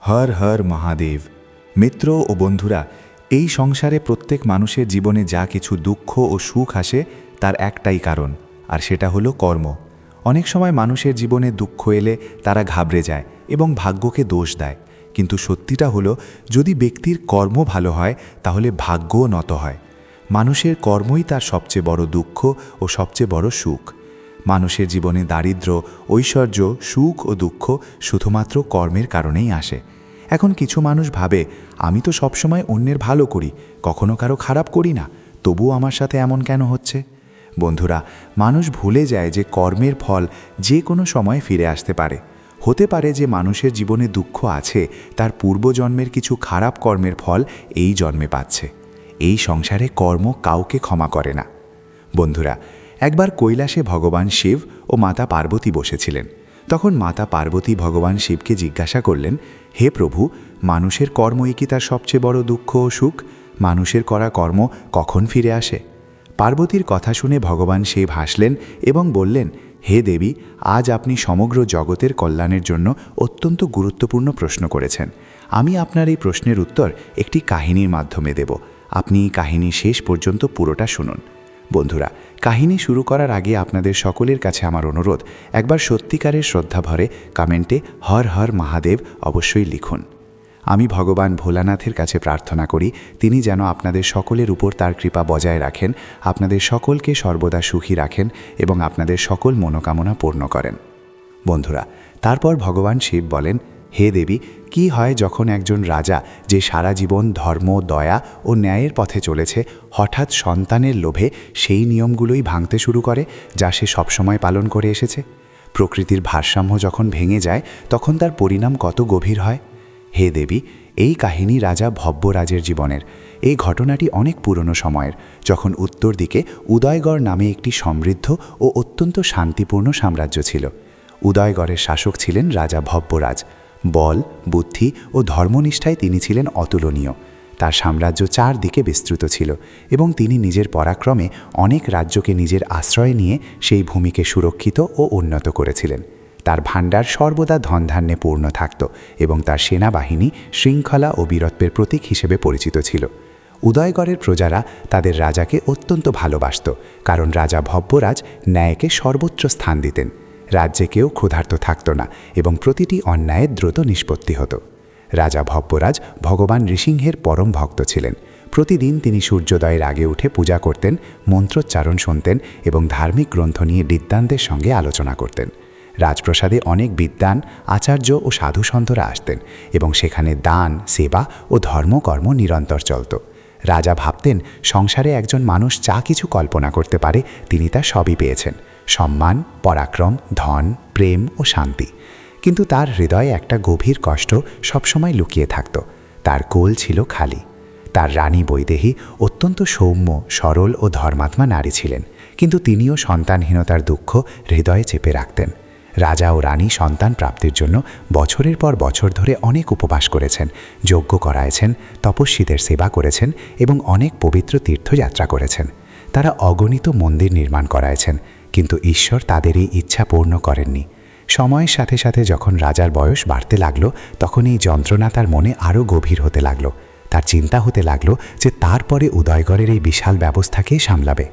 হর হর মহাদেব। মিত্র ও বন্ধুরা, এই সংসারে প্রত্যেক মানুষের জীবনে যা কিছু দুঃখ ও সুখ আসে তার একটাই কারণ, আর সেটা হলো কর্ম। অনেক সময় মানুষের জীবনে দুঃখ এলে তারা ঘাবড়ে যায় এবং ভাগ্যকে দোষ দেয়, কিন্তু সত্যিটা হলো যদি ব্যক্তির কর্ম ভালো হয় তাহলে ভাগ্যও নত হয়। মানুষের কর্মই তার সবচেয়ে বড় দুঃখ ও সবচেয়ে বড় সুখ। মানুষের জীবনে দারিদ্র্য, ঐশ্বর্য, সুখ ও দুঃখ শুধুমাত্র কর্মের কারণেই আসে। এখন কিছু মানুষ ভাবে, আমি তো সবসময় অন্যের ভালো করি, কখনো কারো খারাপ করি না, তবুও আমার সাথে এমন কেন হচ্ছে? বন্ধুরা, মানুষ ভুলে যায় যে কর্মের ফল যে কোনো সময় ফিরে আসতে পারে। হতে পারে যে মানুষের জীবনে দুঃখ আছে, তার পূর্বজন্মের কিছু খারাপ কর্মের ফল এই জন্মে পাচ্ছে। এই সংসারে কর্ম কাউকে ক্ষমা করে না। বন্ধুরা, একবার কৈলাসে ভগবান শিব ও মাতা পার্বতী বসেছিলেন। তখন মাতা পার্বতী ভগবান শিবকে জিজ্ঞাসা করলেন, হে প্রভু, মানুষের কর্মই কি তার সবচেয়ে বড় দুঃখ ও সুখ? মানুষের করা কর্ম কখন ফিরে আসে? পার্বতীর কথা শুনে ভগবান শিব হাসলেন এবং বললেন, হে দেবী, আজ আপনি সমগ্র জগতের কল্যাণের জন্য অত্যন্ত গুরুত্বপূর্ণ প্রশ্ন করেছেন। আমি আপনার এই প্রশ্নের উত্তর একটি কাহিনীর মাধ্যমে দেব। আপনি এই কাহিনী শেষ পর্যন্ত পুরোটা শুনুন। বন্ধুরা, কাহিনী শুরু করার আগে আপনাদের সকলের কাছে আমার অনুরোধ, একবার সত্যিকারের শ্রদ্ধাভরে কমেন্টে হর হর মহাদেব অবশ্যই লিখুন। আমি ভগবান ভোলানাথের কাছে প্রার্থনা করি, তিনি যেন আপনাদের সকলের উপর তার কৃপা বজায় রাখেন, আপনাদের সকলকে সর্বদা সুখী রাখেন এবং আপনাদের সকল মনোকামনা পূর্ণ করেন। বন্ধুরা, তারপর ভগবান শিব বলেন, হে দেবী, কি হয় যখন একজন রাজা যে সারা জীবন ধর্ম, দয়া ও ন্যায়ের পথে চলেছে, হঠাৎ সন্তানের লোভে সেই নিয়মগুলোই ভাঙতে শুরু করে যা সে সবসময় পালন করে এসেছে? প্রকৃতির ভারসাম্য যখন ভেঙে যায় তখন তার পরিণাম কত গভীর হয়? হে দেবী, এই কাহিনী রাজা ভব্যরাজের জীবনের। এই ঘটনাটি অনেক পুরনো সময়ের, যখন উত্তর দিকে উদয়গড় নামে একটি সমৃদ্ধ ও অত্যন্ত শান্তিপূর্ণ সাম্রাজ্য ছিল। উদয়গড়ের শাসক ছিলেন রাজা ভব্যরাজ। বল, বুদ্ধি ও ধর্মনিষ্ঠায় তিনি ছিলেন অতুলনীয়। তার সাম্রাজ্য চারদিকে বিস্তৃত ছিল এবং তিনি নিজের পরাক্রমে অনেক রাজ্যকে নিজের আশ্রয় নিয়ে সেই ভূমিকে সুরক্ষিত ও উন্নত করেছিলেন। তার ভাণ্ডার সর্বদা ধনধান্যে পূর্ণ থাকত এবং তার সেনাবাহিনী শৃঙ্খলা ও বীরত্বের প্রতীক হিসেবে পরিচিত ছিল। উদয়গড়ের প্রজারা তাদের রাজাকে অত্যন্ত ভালোবাসত, কারণ রাজা ভব্যরাজ ন্যায়কে সর্বোচ্চ স্থান দিতেন। রাজ্যে কেউ ক্ষুধার্ত থাকত না এবং প্রতিটি অন্যায়ের দ্রুত নিষ্পত্তি হতো। রাজা ভব্যরাজ ভগবান নৃসিংহের পরম ভক্ত ছিলেন। প্রতিদিন তিনি সূর্যোদয়ের আগে উঠে পূজা করতেন, মন্ত্রোচ্চারণ শুনতেন এবং ধার্মিক গ্রন্থ নিয়ে বিদ্বানদের সঙ্গে আলোচনা করতেন। রাজপ্রাসাদে অনেক বিদ্বান, আচার্য ও সাধুসন্তরা আসতেন এবং সেখানে দান, সেবা ও ধর্মকর্ম নিরন্তর চলত। রাজা ভাবতেন, সংসারে একজন মানুষ যা কিছু কল্পনা করতে পারে তিনি তা সবই পেয়েছেন: সম্মান, পরাক্রম, ধন, প্রেম ও শান্তি। কিন্তু তার হৃদয়ে একটা গভীর কষ্ট সবসময় লুকিয়ে থাকত। তার কোল ছিল খালি। তার রানী বৈদেহী অত্যন্ত সৌম্য, সরল ও ধর্মাত্মা নারী ছিলেন, কিন্তু তিনিও সন্তানহীনতার দুঃখ হৃদয়ে চেপে রাখতেন। রাজা ও রানী সন্তান প্রাপ্তির জন্য বছরের পর বছর ধরে অনেক উপবাস করেছেন, যজ্ঞ করায়ছেন, তপস্বীদের সেবা করেছেন এবং অনেক পবিত্র তীর্থযাত্রা করেছেন। তারা অগণিত মন্দির নির্মাণ করায়ছেন, কিন্তু ঈশ্বর তাদের এই ইচ্ছা পূর্ণ করেননি। সময়ের সাথে সাথে যখন রাজার বয়স বাড়তে লাগলো, তখন এই যন্ত্রণা তার মনে আরও গভীর হতে লাগলো। তার চিন্তা হতে লাগলো যে তারপরে উদয়গড়ের এই বিশাল ব্যবস্থাকে সামলাবে।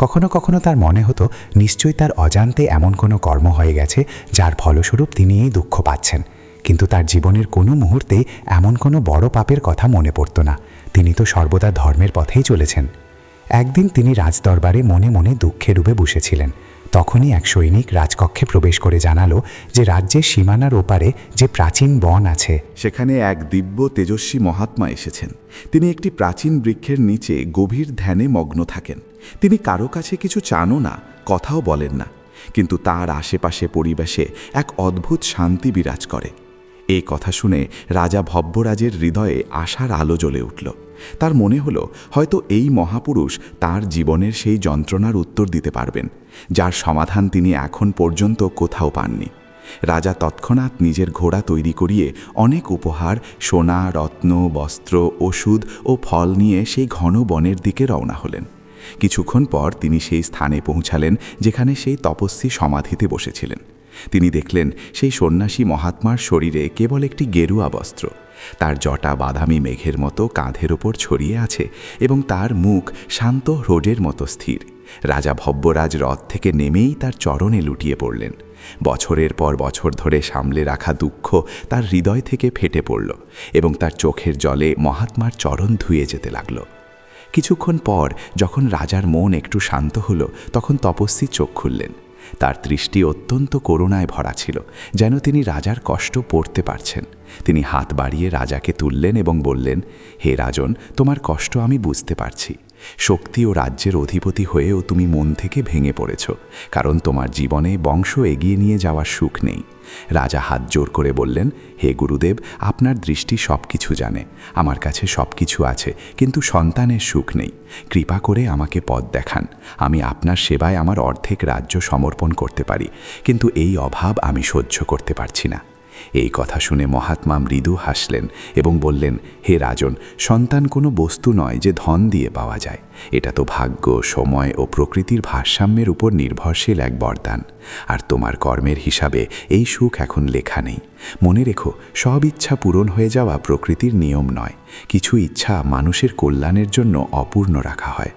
কখনো কখনো তার মনে হতো নিশ্চয়ই তার অজান্তে এমন কোনো কর্ম হয়ে গেছে যার ফলস্বরূপ তিনি এই দুঃখ পাচ্ছেন। কিন্তু তার জীবনের কোনো মুহূর্তে এমন কোনো বড় পাপের কথা মনে পড়ত না। তিনি তো সর্বদা ধর্মের পথেই চলেছেন। একদিন তিনি রাজদরবারে মনে মনে দুঃখে ডুবে বসেছিলেন। তখনই এক সৈনিক রাজকক্ষে প্রবেশ করে জানালো যে রাজ্যের সীমানার ওপারে যে প্রাচীন বন আছে, সেখানে এক দিব্য তেজস্বী মহাত্মা এসেছেন। তিনি একটি প্রাচীন বৃক্ষের নিচে গভীর ধ্যানে মগ্ন থাকেন। তিনি কারো কাছে কিছু চানও না, কথাও বলেন না, কিন্তু তার আশেপাশে পরিবেশে এক অদ্ভুত শান্তি বিরাজ করে। এই কথা শুনে রাজা ভব্যরাজের হৃদয়ে আশার আলো জ্বলে উঠল। তার মনে হলো হয়তো এই মহাপুরুষ তার জীবনের সেই যন্ত্রণার উত্তর দিতে পারবেন, যার সমাধান তিনি এখন পর্যন্ত কোথাও পাননি। রাজা তৎক্ষণাৎ নিজের ঘোড়া তৈরি করিয়ে অনেক উপহার, সোনা, রত্ন, বস্ত্র, ওষুধ ও ফল নিয়ে সেই ঘন বনের দিকে রওনা হলেন। কিছুক্ষণ পর তিনি সেই স্থানে পৌঁছালেন যেখানে সেই তপস্বী সমাধিতে বসেছিলেন। তিনি দেখলেন সেই সন্ন্যাসী মহাত্মার শরীরে কেবল একটি গেরুয়া বস্ত্র। তার জটা বাদামি মেঘের মতো কাঁধের ওপর ছড়িয়ে আছে এবং তার মুখ শান্ত হ্রদের মতো স্থির। রাজা ভব্যরাজ রথ থেকে নেমেই তার চরণে লুটিয়ে পড়লেন। বছরের পর বছর ধরে সামলে রাখা দুঃখ তার হৃদয় থেকে ফেটে পড়ল এবং তার চোখের জলে মহাত্মার চরণ ধুয়ে যেতে লাগল। কিছুক্ষণ পর যখন রাজার মন একটু শান্ত হলো, তখন তপস্বী চোখ খুললেন। তার দৃষ্টি অত্যন্ত করুণায় ভরা ছিল, যেন তিনি রাজার কষ্ট পড়তে পারছেন। তিনি হাত বাড়িয়ে রাজাকে তুললেন এবং বললেন, হে রাজন, তোমার কষ্ট আমি বুঝতে পারছি। শক্তি ও রাজ্যের অধিপতি হয়েও তুমি মন থেকে ভেঙে পড়েছ, কারণ তোমার জীবনে বংশ এগিয়ে নিয়ে যাওয়ার সুখ নেই। রাজা হাত জোর করে বললেন, হে গুরুদেব, আপনার দৃষ্টি সব কিছু জানে। আমার কাছে সব কিছু আছে, কিন্তু সন্তানের সুখ নেই। কৃপা করে আমাকে পথ দেখান। আমি আপনার সেবায় আমার অর্ধেক রাজ্য সমর্পণ করতে পারি, কিন্তু এই অভাব আমি সহ্য করতে পারছি না। এই কথা শুনে মহাত্মা মৃদু হাসলেন এবং বললেন, হে রাজন, সন্তান কোনো বস্তু নয় যে ধন দিয়ে পাওয়া যায়। এটা তো ভাগ্য, সময় ও প্রকৃতির ভারসাম্যের উপর নির্ভরশীল এক বরদান। আর তোমার কর্মের হিসাবে এই সুখ এখন লেখা নেই। মনে রেখো, সব ইচ্ছা পূরণ হয়ে যাওয়া প্রকৃতির নিয়ম নয়। কিছু ইচ্ছা মানুষের কল্যাণের জন্য অপূর্ণ রাখা হয়।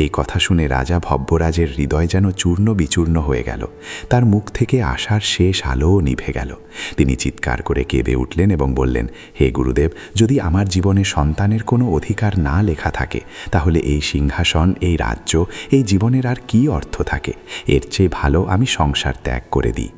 এই কথা শুনে রাজা ভব্যরাজের হৃদয় যেন চূর্ণ বিচূর্ণ হয়ে গেল। তার মুখ থেকে আশার শেষ আলোও নিভে গেল। তিনি চিৎকার করে কেঁদে উঠলেন এবং বললেন, হে গুরুদেব, যদি আমার জীবনে সন্তানের কোনো অধিকার না লেখা থাকে, তাহলে এই সিংহাসন, এই রাজ্য, এই জীবনের আর কী অর্থ থাকে? এর চেয়ে ভালো আমি সংসার ত্যাগ করে দিই।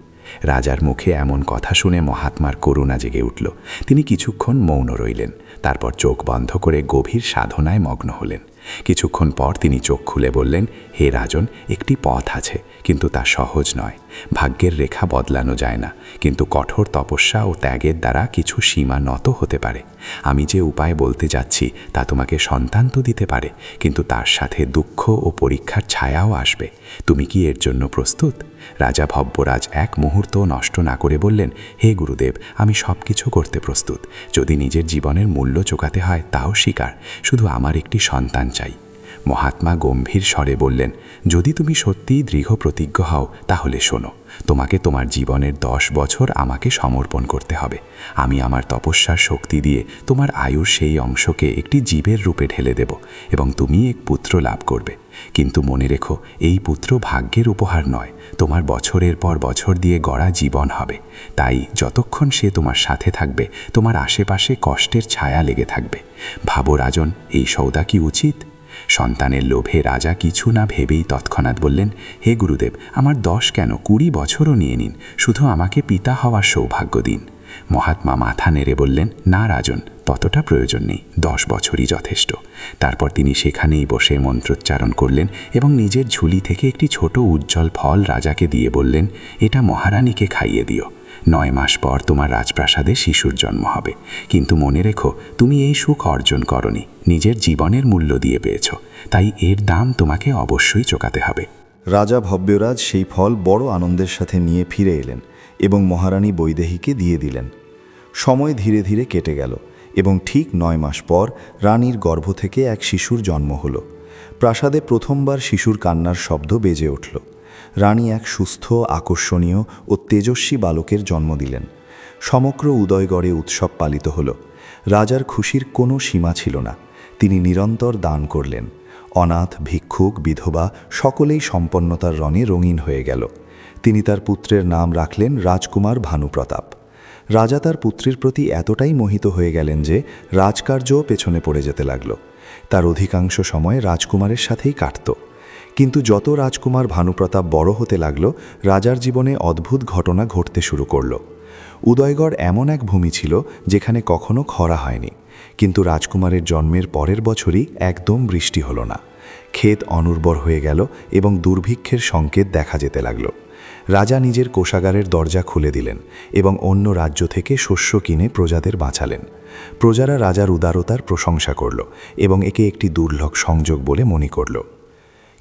রাজার মুখে এমন কথা শুনে মহাত্মার করুণা জেগে উঠল। তিনি কিছুক্ষণ মৌন রইলেন, তারপর চোখ বন্ধ করে গভীর সাধনায় মগ্ন হলেন। কিছুক্ষণ পর তিনি চোখ খুলে বললেন, হে রাজন, একটি পথ আছে, কিন্তু তা সহজ নয়। ভাগ্যের রেখা বদলানো যায় না, কিন্তু কঠোর তপস্যা ও ত্যাগের দ্বারা কিছু সীমা নত হতে পারে। আমি যে উপায় বলতে যাচ্ছি তা তোমাকে সন্তান তো দিতে পারে, কিন্তু তার সাথে দুঃখ ও পরীক্ষার ছায়াও আসবে। তুমি কি এর জন্য প্রস্তুত? রাজা ভব্যরাজ এক মুহূর্ত নষ্ট না করে বললেন, হে গুরুদেব, আমি সব কিছু করতে প্রস্তুত। যদি নিজের জীবনের মূল্য চোকাতে হয় তাও স্বীকার, শুধু আমার একটি সন্তান চাই। মহাত্মা গম্ভীর স্বরে বললেন, যদি তুমি সত্যিই দৃঢ় প্রতিজ্ঞ হও, তাহলে শোনো, তোমাকে তোমার জীবনের 10 বছর আমাকে সমর্পণ করতে হবে। আমি আমার তপস্যার শক্তি দিয়ে তোমার আয়ুর সেই অংশকে একটি জীবের রূপে ঢেলে দেব এবং তুমি এক পুত্র লাভ করবে। কিন্তু মনে রেখো, এই পুত্র ভাগ্যের উপহার নয়, তোমার বছরের পর বছর দিয়ে গড়া জীবন হবে। তাই যতক্ষণ সে তোমার সাথে থাকবে, তোমার আশেপাশে কষ্টের ছায়া লেগে থাকবে। ভাবো রাজন, এই সৌদা কি উচিত? সন্তানের লোভে রাজা কিছু না ভেবেই তৎক্ষণাৎ বললেন, হে গুরুদেব, আমার 10 কেন 20 বছরও নিয়ে নিন, শুধু আমাকে পিতা হওয়ার সৌভাগ্য দিন। মহাত্মা মাথা নেড়ে বললেন, না রাজন, ততটা প্রয়োজন নেই, 10 বছরই যথেষ্ট। তারপর তিনি সেখানেই বসে মন্ত্রোচ্চারণ করলেন এবং নিজের ঝুলি থেকে একটি ছোট উজ্জ্বল ফল রাজাকে দিয়ে বললেন, এটা মহারানীকে খাইয়ে দিও। 9 মাস পর তোমার রাজপ্রাসাদে শিশুর জন্ম হবে। কিন্তু মনে রেখো, তুমি এই সুখ অর্জন করনি, নিজের জীবনের মূল্য দিয়ে পেয়েছ। তাই এর দাম তোমাকে অবশ্যই চোকাতে হবে। রাজা ভব্যরাজ সেই ফল বড় আনন্দের সাথে নিয়ে ফিরে এলেন এবং মহারানী বৈদেহীকে দিয়ে দিলেন। সময় ধীরে ধীরে কেটে গেল এবং ঠিক 9 মাস পর রানীর গর্ভ থেকে এক শিশুর জন্ম হলো। প্রাসাদে প্রথমবার শিশুর কান্নার শব্দ বেজে উঠল। রানী এক সুস্থ, আকর্ষণীয় ও তেজস্বী বালকের জন্ম দিলেন। সমগ্র উদয়গড়ে উৎসব পালিত হল। রাজার খুশির কোনো সীমা ছিল না। তিনি নিরন্তর দান করলেন। অনাথ, ভিক্ষুক, বিধবা সকলেই সম্পন্নতার রঙে রঙিন হয়ে গেল। তিনি তার পুত্রের নাম রাখলেন রাজকুমার ভানুপ্রতাপ। রাজা তার পুত্রের প্রতি এতটাই মোহিত হয়ে গেলেন যে রাজকার্যও পেছনে পড়ে যেতে লাগল। তার অধিকাংশ সময় রাজকুমারের সাথেই কাটত। কিন্তু যত রাজকুমার ভানুপ্রতাপ বড় হতে লাগল, রাজার জীবনে অদ্ভুত ঘটনা ঘটতে শুরু করল। উদয়গড় এমন এক ভূমি ছিল যেখানে কখনো খরা হয়নি, কিন্তু রাজকুমারের জন্মের পরের বছরই একদম বৃষ্টি হলো না। ক্ষেত অনুর্বর হয়ে গেল এবং দুর্ভিক্ষের সংকেত দেখা যেতে লাগল। রাজা নিজের কোষাগারের দরজা খুলে দিলেন এবং অন্য রাজ্য থেকে শস্য কিনে প্রজাদের বাঁচালেন। প্রজারা রাজার উদারতার প্রশংসা করল এবং একে একটি দুর্লভ সংযোগ বলে মনে করল।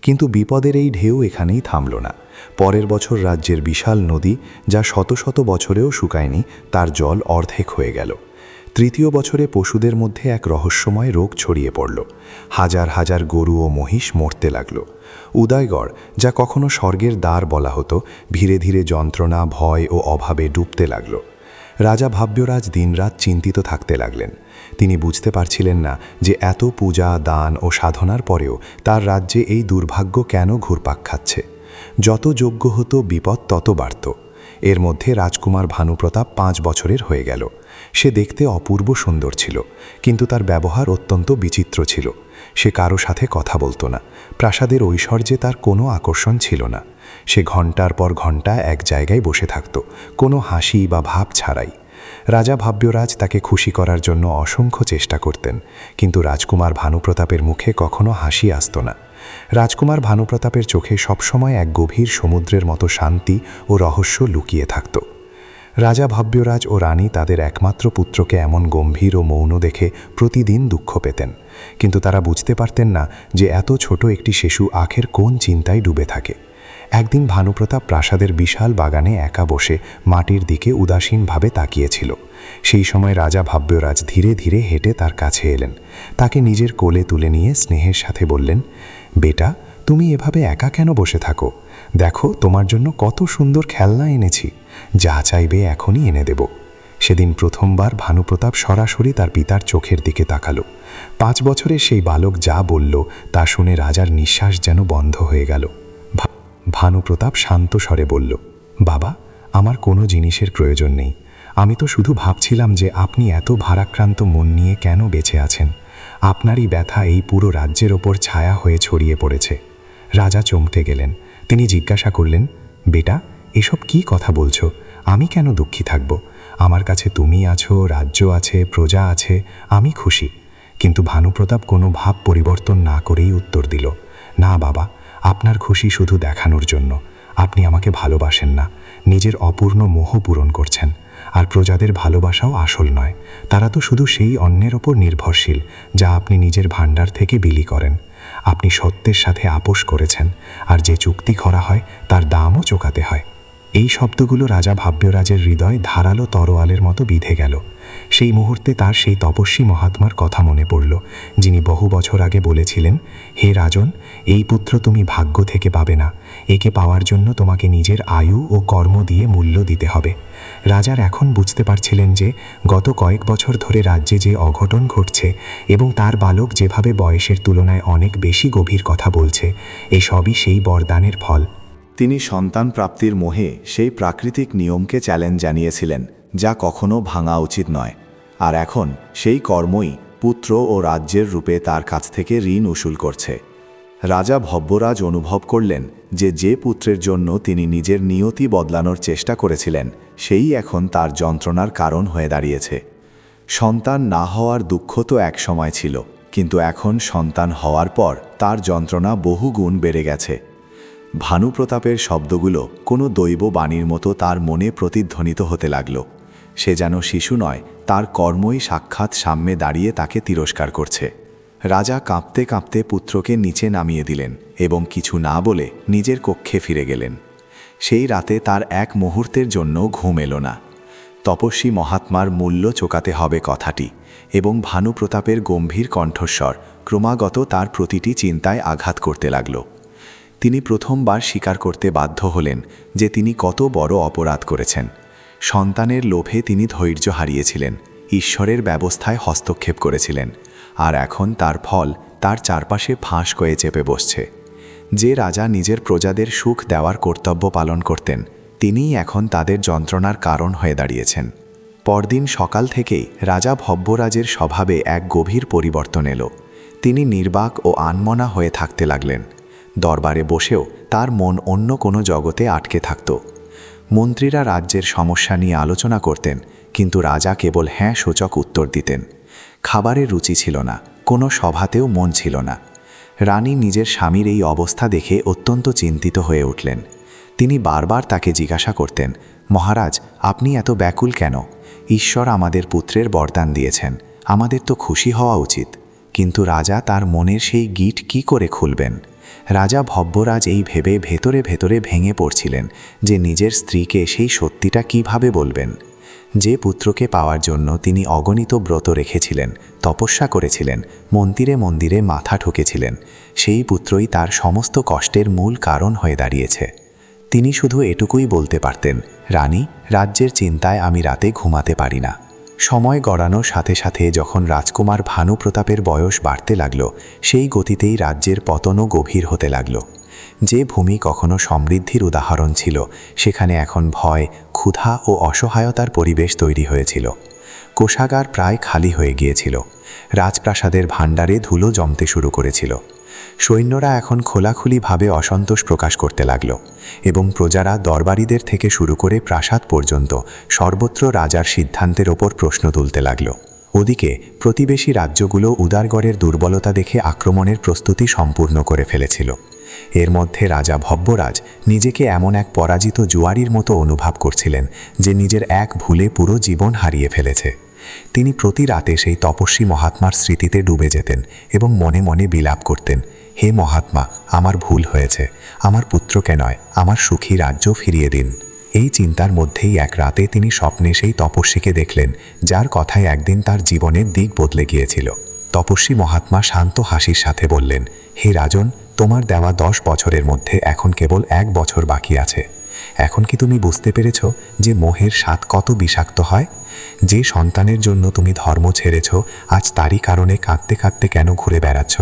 কিন্তু বিপদের এই ঢেউ এখানেই থামল না। পরের বছর রাজ্যের বিশাল নদী, যা শত শত বছরেও শুকায়নি, তার জল অর্ধেক হয়ে গেল। তৃতীয় বছরে পশুদের মধ্যে এক রহস্যময় রোগ ছড়িয়ে পড়ল। হাজার হাজার গরু ও মহিষ মরতে লাগল। উদয়গড়, যা কখনো স্বর্গের দ্বার বলা হতো, ধীরে ধীরে যন্ত্রণা, ভয় ও অভাবে ডুবতে লাগল। রাজা ভাব্যরাজ দিনরাত চিন্তিত থাকতে লাগলেন। তিনি বুঝতে পারছিলেন না যে এত পূজা, দান ও সাধনার পরেও তার রাজ্যে এই দুর্ভাগ্য কেন ঘুরপাক খাচ্ছে। যত যজ্ঞ হতো, বিপদ তত বাড়ত। এর মধ্যে রাজকুমার ভানুপ্রতাপ 5 বছরের হয়ে গেল। সে দেখতে অপূর্ব সুন্দর ছিল, কিন্তু তার ব্যবহার অত্যন্ত বিচিত্র ছিল। সে কারো সাথে কথা বলতো না। প্রাসাদের ঐশ্বর্যে তার কোনো আকর্ষণ ছিল না। সে ঘণ্টার পর ঘণ্টা এক জায়গায় বসে থাকত, কোনো হাসি বা ভাব ছাড়াই। রাজা ভাব্যরাজ তাকে খুশি করার জন্য অসংখ্য চেষ্টা করতেন, কিন্তু রাজকুমার ভানুপ্রতাপের মুখে কখনো হাসি আসত না। রাজকুমার ভানুপ্রতাপের চোখে সবসময় এক গভীর সমুদ্রের মতো শান্তি ও রহস্য লুকিয়ে থাকত। রাজা ভাব্যরাজ ও রানী তাদের একমাত্র পুত্রকে এমন গম্ভীর ও মৌন দেখে প্রতিদিন দুঃখ পেতেন, কিন্তু তারা বুঝতে পারতেন না যে এত ছোট একটি শিশু আখের কোন চিন্তায় ডুবে থাকে। একদিন ভানুপ্রতাপ প্রাসাদের বিশাল বাগানে একা বসে মাটির দিকে উদাসীনভাবে তাকিয়েছিল। সেই সময় রাজা ভাব্যরাজ ধীরে ধীরে হেঁটে তার কাছে এলেন। তাকে নিজের কোলে তুলে নিয়ে স্নেহের সাথে বললেন, বেটা, তুমি এভাবে একা কেন বসে থাকো? দেখো, তোমার জন্য কত সুন্দর খেলনা এনেছি। যা চাইবে এখনই এনে দেব। সেদিন প্রথমবার ভানুপ্রতাপ সরাসরি তার পিতার চোখের দিকে তাকালো। 5 বছরের সেই বালক যা বলল তা শুনে রাজার নিঃশ্বাস যেন বন্ধ হয়ে গেল। ভানুপ্রতাপ শান্ত স্বরে বলল, বাবা, আমার কোনো জিনিসের প্রয়োজন নেই। আমি তো শুধু ভাবছিলাম যে আপনি এত ভারাক্রান্ত মন নিয়ে কেন বেঁচে আছেন। আপনারই ব্যথা এই পুরো রাজ্যের ওপর ছায়া হয়ে ছড়িয়ে পড়েছে। রাজা চমকে গেলেন। তিনি জিজ্ঞাসা করলেন, বেটা, এসব কি কথা বলছো? আমি কেন দুঃখী থাকব? আমার কাছে তুমি আছো, রাজ্য আছে, প্রজা আছে, আমি খুশি। কিন্তু ভানুপ্রতাপ কোনো ভাব পরিবর্তন না করেই উত্তর দিল, না বাবা, আপনার খুশি শুধু দেখানোর জন্য। আপনি আমাকে ভালোবাসেন না, নিজের অপূর্ণ মোহ পূরণ করছেন। আর প্রজাদের ভালোবাসাও আসল নয়। তারা তো শুধু সেই অন্যের ওপর নির্ভরশীল যা আপনি নিজের ভাণ্ডার থেকে বিলি করেন। আপনি সত্যের সাথে আপোষ করেছেন, আর যে চুক্তি করা হয় তার দামও চোকাতে হয়। এই শব্দগুলো রাজা ভাব্যরাজের হৃদয় ধারালো তরোয়ালের মতো বিঁধে গেল। সেই মুহূর্তে তার সেই তপস্বী মহাত্মার কথা মনে পড়ল, যিনি বহু বছর আগে বলেছিলেন, হে রাজন, এই পুত্র তুমি ভাগ্য থেকে পাবে না। একে পাওয়ার জন্য তোমাকে নিজের আয়ু ও কর্ম দিয়ে মূল্য দিতে হবে। রাজার এখন বুঝতে পারছিলেন যে গত কয়েক বছর ধরে রাজ্যে যে অঘটন ঘটছে এবং তার বালক যেভাবে বয়সের তুলনায় অনেক বেশি গভীর কথা বলছে, এসবই সেই বরদানের ফল। তিনি সন্তান প্রাপ্তির মোহে সেই প্রাকৃতিক নিয়মকে চ্যালেঞ্জ জানিয়েছিলেন, যা কখনো ভাঙা উচিত নয়। আর এখন সেই কর্মই পুত্র ও রাজ্যের রূপে তার কাছ থেকে ঋণ উসুল করছে। রাজা ভব্যরাজ অনুভব করলেন যে পুত্রের জন্য তিনি নিজের নিয়তি বদলানোর চেষ্টা করেছিলেন, সেই এখন তার যন্ত্রণার কারণ হয়ে দাঁড়িয়েছে। সন্তান না হওয়ার দুঃখ তো এক সময় ছিল, কিন্তু এখন সন্তান হওয়ার পর তার যন্ত্রণা বহু গুণ বেড়ে গেছে। ভানুপ্রতাপের শব্দগুলো কোনো দৈব বাণীর মতো তার মনে প্রতিধ্বনিত হতে লাগল। সে যেন শিশু নয়, তার কর্মই সাক্ষাৎ সামনে দাঁড়িয়ে তাকে তিরস্কার করছে। রাজা কাঁপতে কাঁপতে পুত্রকে নিচে নামিয়ে দিলেন এবং কিছু না বলে নিজের কক্ষে ফিরে গেলেন। সেই রাতে তার এক মুহূর্তের জন্য ঘুম এলো না। তপস্বী মহাত্মার মূল্য চোকাতে হবে কথাটি এবং ভানুপ্রতাপের গম্ভীর কণ্ঠস্বর ক্রমাগত তার প্রতিটি চিন্তায় আঘাত করতে লাগল। তিনি প্রথমবার স্বীকার করতে বাধ্য হলেন যে তিনি কত বড় অপরাধ করেছেন। সন্তানের লোভে তিনি ধৈর্য হারিয়েছিলেন, ঈশ্বরের ব্যবস্থায় হস্তক্ষেপ করেছিলেন, আর এখন তার ফল তার চারপাশে ফাঁস হয়ে চেপে বসছে। যে রাজা নিজের প্রজাদের সুখ দেওয়ার কর্তব্য পালন করতেন, তিনিই এখন তাদের যন্ত্রণার কারণ হয়ে দাঁড়িয়েছেন। পরদিন সকাল থেকেই রাজা ভব্যরাজের স্বভাবে এক গভীর পরিবর্তন এলো। তিনি নির্বাক ও আনমনা হয়ে থাকতে লাগলেন। দরবারে বসেও তার মন অন্য কোনো জগতে আটকে থাকত। মন্ত্রীরা রাজ্যের সমস্যা নিয়ে আলোচনা করতেন, কিন্তু রাজা কেবল হ্যাঁ সূচক উত্তর দিতেন। খাবারের রুচি ছিল না, কোনো সভাতেও মন ছিল না। রানী নিজের স্বামীর এই অবস্থা দেখে অত্যন্ত চিন্তিত হয়ে উঠলেন। তিনি বারবার তাকে জিজ্ঞাসা করতেন, মহারাজ, আপনি এত ব্যাকুল কেন? ঈশ্বর আমাদের পুত্রের বরদান দিয়েছেন, আমাদের তো খুশি হওয়া উচিত। কিন্তু রাজা তার মনের সেই গিট কি করে খুলবেন? রাজা ভব্যরাজ এই ভেবে ভেতরে ভেতরে ভেঙে পড়ছিলেন যে নিজের স্ত্রীকে সেই সত্যিটা কিভাবে বলবেন। যে পুত্রকে পাওয়ার জন্য তিনি অগণিত ব্রত রেখেছিলেন, তপস্যা করেছিলেন, মন্দিরে মন্দিরে মাথা ঠুকেছিলেন, সেই পুত্রই তার সমস্ত কষ্টের মূল কারণ হয়ে দাঁড়িয়েছে। তিনি শুধু এটুকুই বলতে পারতেন, রানী, রাজ্যের চিন্তায় আমি রাতে ঘুমাতে পারি না। সময় গড়ানোর সাথে সাথে যখন রাজকুমার ভানু প্রতাপের বয়স বাড়তে লাগল, সেই গতিতেই রাজ্যের পতনও গভীর হতে লাগল। যে ভূমি কখনো সমৃদ্ধির উদাহরণ ছিল, সেখানে এখন ভয়, ক্ষুধা ও অসহায়তার পরিবেশ তৈরি হয়েছিল। কোষাগার প্রায় খালি হয়ে গিয়েছিল। রাজপ্রাসাদের ভাণ্ডারে ধুলো জমতে শুরু করেছিল। সৈন্যরা এখন খোলাখুলিভাবে অসন্তোষ প্রকাশ করতে লাগল এবং প্রজারা দরবারীদের থেকে শুরু করে প্রাসাদ পর্যন্ত সর্বত্র রাজার সিদ্ধান্তের ওপর প্রশ্ন তুলতে লাগল। ওদিকে প্রতিবেশী রাজ্যগুলো উদারগড়ের দুর্বলতা দেখে আক্রমণের প্রস্তুতি সম্পূর্ণ করে ফেলেছিল। এর মধ্যে রাজা ভব্যরাজ নিজেকে এমন এক পরাজিত জুয়ারির মতো অনুভব করছিলেন যে নিজের এক ভুলে পুরো জীবন হারিয়ে ফেলেছে। তিনি প্রতি রাতে সেই তপস্বী মহাত্মার স্মৃতিতে ডুবে যেতেন এবং মনে মনে বিলাপ করতেন, হে মহাত্মা, আমার ভুল হয়েছে, আমার পুত্রকে নয়, আমার সুখী রাজ্য ফিরিয়ে দিন। এই চিন্তার মধ্যেই এক রাতে তিনি স্বপ্নে সেই তপস্বীকে দেখলেন, যার কথায় একদিন তার জীবনের দিক বদলে গিয়েছিল। তপস্বী মহাত্মা শান্ত হাসির সাথে বললেন, হে রাজন, তোমার দেওয়া 10 বছরের মধ্যে এখন কেবল 1 বছর বাকি আছে। এখন কি তুমি বুঝতে পেরেছ যে মোহের স্বাদ কত বিষাক্ত হয়? যে সন্তানের জন্য তুমি ধর্ম ছেড়েছ, আজ তারই কারণে কাঁদতে কাঁদতে কেন ঘুরে বেড়াচ্ছ?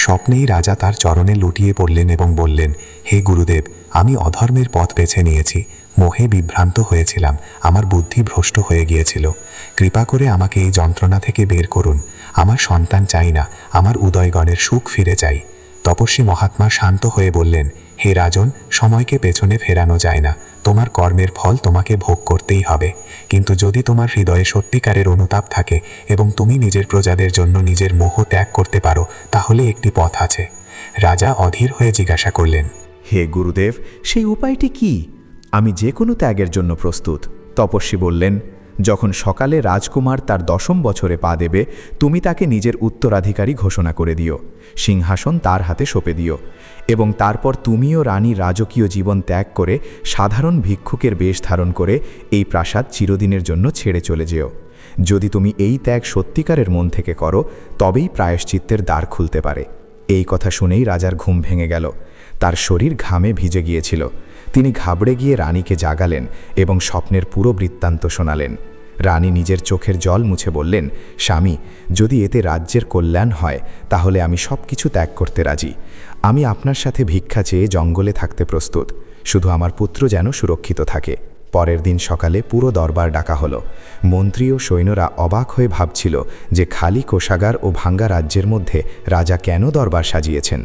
স্বপ্নেই রাজা তার চরণে লুটিয়ে পড়লেন এবং বললেন, হে গুরুদেব, আমি অধর্মের পথ বেছে নিয়েছি, মোহে বিভ্রান্ত হয়েছিলাম, আমার বুদ্ধি ভ্রষ্ট হয়ে গিয়েছিল। কৃপা করে আমাকে এই যন্ত্রণা থেকে বের করুন। আমার সন্তান চাই না, আমার উদয়গণের সুখ ফিরে চাই। তপস্বী মহাত্মা শান্ত হয়ে বললেন, হে রাজন, সময়কে পেছনে ফেরানো যায় না, তোমার কর্মের ফল তোমাকে ভোগ করতেই হবে। কিন্তু যদি তোমার হৃদয়ে সত্যিকারের অনুতাপ থাকে এবং তুমি নিজের প্রজাদের জন্য নিজের মোহ ত্যাগ করতে পারো, তাহলে একটি পথ আছে। রাজা অধীর হয়ে জিজ্ঞাসা করলেন, হে গুরুদেব, সেই উপায়টি কি? আমি যে কোনো ত্যাগের জন্য প্রস্তুত। তপস্বী বললেন, যখন সকালে রাজকুমার তার 10ম বছরে পা দেবে, তুমি তাকে নিজের উত্তরাধিকারী ঘোষণা করে দিও, সিংহাসন তার হাতে সঁপে দিও, এবং তারপর তুমিও রানী রাজকীয় জীবন ত্যাগ করে সাধারণ ভিক্ষুকের বেশ ধারণ করে এই প্রাসাদ চিরদিনের জন্য ছেড়ে চলে যেও। যদি তুমি এই ত্যাগ সত্যিকারের মন থেকে করো, তবেই প্রায়শ্চিত্তের দ্বার খুলতে পারে। এই কথা শুনেই রাজার ঘুম ভেঙে গেল। তার শরীর ঘামে ভিজে গিয়েছিল। তিনি ঘাবড়ে গিয়ে রানীকে জাগালেন এবং স্বপ্নের পুরো বৃত্তান্ত শোনালেন। রানী নিজের চোখের জল মুছে বললেন, স্বামী, যদি এতে রাজ্যের কল্যাণ হয়, তাহলে আমি সব কিছু ত্যাগ করতে রাজি। আমি আপনার সাথে ভিক্ষা চেয়ে জঙ্গলে থাকতে প্রস্তুত, শুধু আমার পুত্র যেন সুরক্ষিত থাকে। পরের দিন সকালে পুরো দরবার ডাকা হলো। মন্ত্রী ও সৈন্যরা অবাক হয়ে ভাবছিল যে খালি কোষাগার ও ভাঙ্গা রাজ্যের মধ্যে রাজা কেন দরবার সাজিয়েছেন।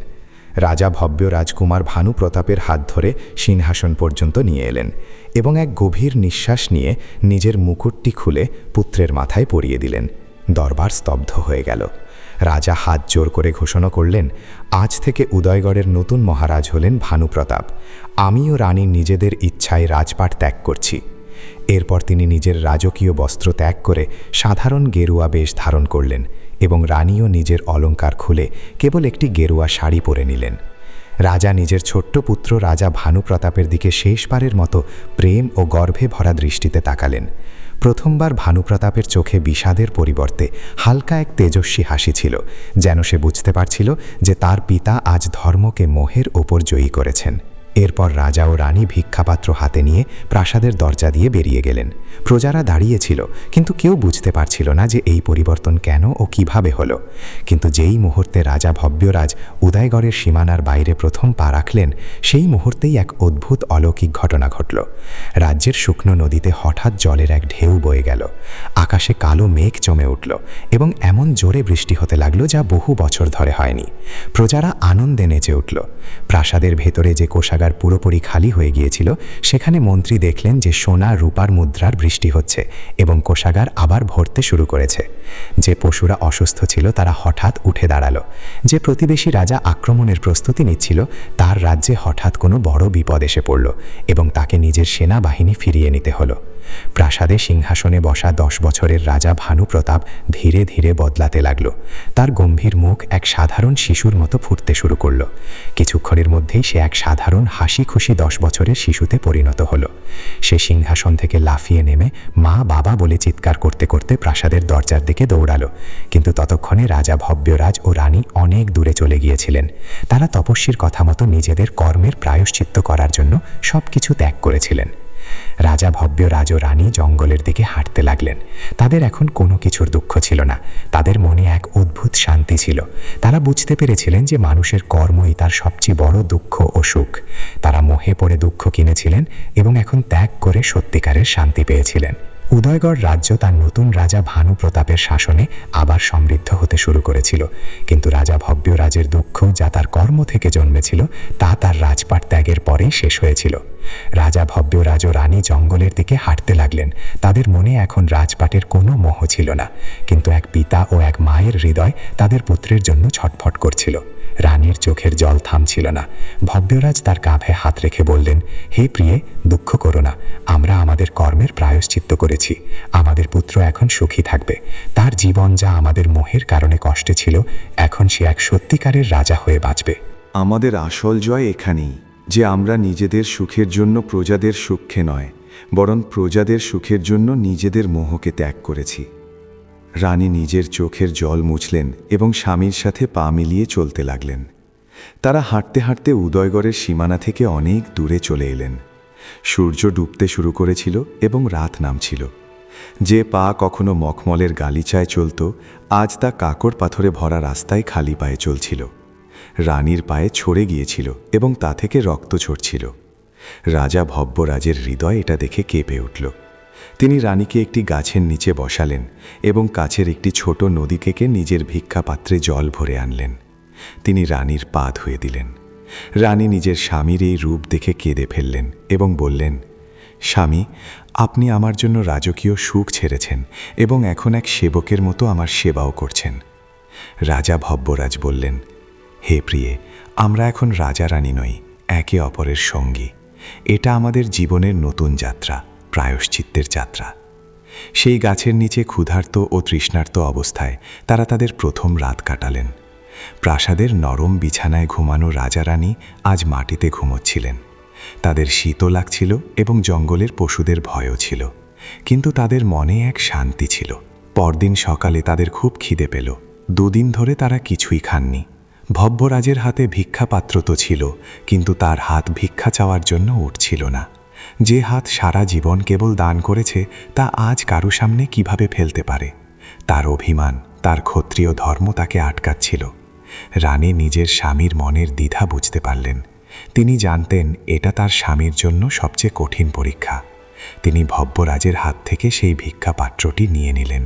রাজা ভব্য রাজকুমার ভানু প্রতাপের হাত ধরে সিংহাসন পর্যন্ত নিয়ে এলেন এবং এক গভীর নিঃশ্বাস নিয়ে নিজের মুকুটটি খুলে পুত্রের মাথায় পরিয়ে দিলেন। দরবার স্তব্ধ হয়ে গেল। রাজা হাত জোর করে ঘোষণা করলেন, আজ থেকে উদয়গড়ের নতুন মহারাজ হলেন ভানু প্রতাপ। আমিও রানী নিজেদের ইচ্ছায় রাজপাট ত্যাগ করছি। এরপর তিনি নিজের রাজকীয় বস্ত্র ত্যাগ করে সাধারণ গেরুয়া বেশ ধারণ করলেন এবং রানীও নিজের অলংকার খুলে কেবল একটি গেরুয়া শাড়ি পরে নিলেন। রাজা নিজের ছোট্ট পুত্র রাজা ভানু প্রতাপের দিকে শেষবারের মতো প্রেম ও গর্ভে ভরা দৃষ্টিতে তাকালেন। প্রথমবার ভানু প্রতাপের চোখে বিষাদের পরিবর্তে হালকা এক তেজস্বী হাসি ছিল, যেন সে বুঝতে পারছিল যে তার পিতা আজ ধর্মকে মোহের ওপর জয়ী করেছেন। এরপর রাজা ও রানী ভিক্ষাপাত্র হাতে নিয়ে প্রাসাদের দরজা দিয়ে বেরিয়ে গেলেন। প্রজারা দাঁড়িয়েছিল, কিন্তু কেউ বুঝতে পারছিল না যে এই পরিবর্তন কেন ও কিভাবে হলো। কিন্তু যেই মুহূর্তে রাজা ভব্যরাজ উদয়গড়ের সীমানার বাইরে প্রথম পা রাখলেন, সেই মুহূর্তেই এক অদ্ভুত অলৌকিক ঘটনা ঘটল। রাজ্যের শুকনো নদীতে হঠাৎ জলের এক ঢেউ বয়ে গেল। আকাশে কালো মেঘ জমে উঠল এবং এমন জোরে বৃষ্টি হতে লাগলো যা বহু বছর ধরে হয়নি। প্রজারা আনন্দে নেচে উঠল। প্রাসাদের ভেতরে যে কোষাগার পুরোপুরি খালি হয়ে গিয়েছিল, সেখানে মন্ত্রী দেখলেন যে সোনা রূপার মুদ্রার বৃষ্টি হচ্ছে এবং কোষাগার আবার ভরতে শুরু করেছে। যে পশুরা অসুস্থ ছিল তারা হঠাৎ উঠে দাঁড়ালো। যে প্রতিবেশী রাজা আক্রমণের প্রস্তুতি নিচ্ছিল, তার রাজ্যে হঠাৎ কোনো বড় বিপদ এসে পড়ল এবং তাকে নিজের সেনাবাহিনী ফিরিয়ে নিতে হলো। প্রাসাদে সিংহাসনে বসা 10 বছরের রাজা ভানুপ্রতাপ ধীরে ধীরে বদলাতে লাগল। তার গম্ভীর মুখ এক সাধারণ শিশুর মতো ফুটতে শুরু করল। কিছুক্ষণের মধ্যেই সে এক সাধারণ হাসি খুশি 10 বছরের শিশুতে পরিণত হলো। সে সিংহাসন থেকে লাফিয়ে নেমে মা বাবা বলে চিৎকার করতে করতে প্রাসাদের দরজার দিকে দৌড়ালো। কিন্তু ততক্ষণে রাজা ভব্যরাজ ও রানী অনেক দূরে চলে গিয়েছিলেন। তারা তপস্বীর কথা মতো নিজেদের কর্মের প্রায়শ্চিত্ত করার জন্য সবকিছু ত্যাগ করেছিলেন। রাজা ভব্যরাজ ও রানী জঙ্গলের দিকে হাঁটতে লাগলেন। তাদের এখন কোনো কিছুর দুঃখ ছিল না। তাদের মনে এক অদ্ভুত শান্তি ছিল। তারা বুঝতে পেরেছিলেন যে মানুষের কর্মই তার সবচেয়ে বড় দুঃখ ও সুখ। তারা মোহে পড়ে দুঃখ কিনেছিলেন এবং এখন ত্যাগ করে সত্যিকারের শান্তি পেয়েছিলেন। উদয়গড় রাজ্য তার নতুন রাজা ভানুপ্রতাপের শাসনে আবার সমৃদ্ধ হতে শুরু করেছিল। কিন্তু রাজা ভব্যরাজের দুঃখ যা তার কর্ম থেকে জন্মেছিল তা তার রাজপাট ত্যাগের পরেই শেষ হয়েছিল। রাজা ভব্যরাজ ও রানী জঙ্গলের দিকে হাঁটতে লাগলেন। তাদের মনে এখন রাজপাটের কোনো মোহ ছিল না, কিন্তু এক পিতা ও এক মায়ের হৃদয় তাদের পুত্রের জন্য ছটফট করছিল। রানীর চোখের জল থামছিল না। ভব্যরাজ তার কাঁধে হাত রেখে বললেন, হে প্রিয়ে, দুঃখ করো না। আমরা আমাদের কর্মের প্রায়শ্চিত্ত করেছি। আমাদের পুত্র এখন সুখী থাকবে। তার জীবন যা আমাদের মোহের কারণে কষ্টে ছিল, এখন সে এক সত্যিকারের রাজা হয়ে বাঁচবে। আমাদের আসল জয় এখানেই, যে আমরা নিজেদের সুখের জন্য প্রজাদের সুখে নয়, বরং প্রজাদের সুখের জন্য নিজেদের মোহকে ত্যাগ করেছি। রানী নিজের চোখের জল মুছলেন এবং স্বামীর সাথে পা মিলিয়ে চলতে লাগলেন। তারা হাঁটতে হাঁটতে উদয়গড়ের সীমানা থেকে অনেক দূরে চলে এলেন। সূর্য ডুবতে শুরু করেছিল এবং রাত নামছিল। যে পা কখনো মখমলের গালিচায় চলত, আজ তা কাকড় পাথরে ভরা রাস্তায় খালি পায়ে চলছিল। রানীর পায়ে ছড়ে গিয়েছিল এবং তা থেকে রক্ত ঝরছিল। রাজা ভব্যরাজের হৃদয় এটা দেখে কেঁপে উঠল। তিনি রানীকে একটি গাছের নিচে বসালেন এবং কাছের একটি ছোট নদী থেকে নিজের ভিক্ষা পাত্রে জল ভরে আনলেন। তিনি রানীর পা ধুয়ে দিলেন। রানী নিজের স্বামীর এই রূপ দেখে কেঁদে ফেললেন এবং বললেন, স্বামী, আপনি আমার জন্য রাজকীয় সুখ ছেড়েছেন এবং এখন এক সেবকের মতো আমার সেবাও করছেন। রাজা ভব্যরাজ বললেন, হে প্রিয়ে, আমরা এখন রাজা রানী নই, একে অপরের সঙ্গী। এটা আমাদের জীবনের নতুন যাত্রা, প্রায়শ্চিত্তের যাত্রা। সেই গাছের নিচে ক্ষুধার্ত ও তৃষ্ণার্ত অবস্থায় তারা তাদের প্রথম রাত কাটালেন। প্রাসাদের নরম বিছানায় ঘুমানো রাজা রানী আজ মাটিতে ঘুমোচ্ছিলেন। তাদের শীতও লাগছিল এবং জঙ্গলের পশুদের ভয়ও ছিল, কিন্তু তাদের মনে এক শান্তি ছিল। পরদিন সকালে তাদের খুব খিদে পেল। 2 দিন ধরে তারা কিছুই খাননি। ভব্যরাজের হাতে ভিক্ষা পাত্র তো ছিল, কিন্তু তার হাত ভিক্ষা চাওয়ার জন্য উঠছিল না। যে হাত সারা জীবন কেবল দান করেছে তা আজ কারো সামনে কিভাবে ফেলতে পারে? তার অভিমান, তার ক্ষত্রিয় ধর্ম তাকে আটকাচ্ছিল। রানী নিজের স্বামীর মনের দ্বিধা বুঝতে পারলেন। তিনি জানতেন এটা তার স্বামীর জন্য সবচেয়ে কঠিন পরীক্ষা। তিনি ভব্যরাজের হাত থেকে সেই ভিক্ষা পাত্রটি নিয়ে নিলেন।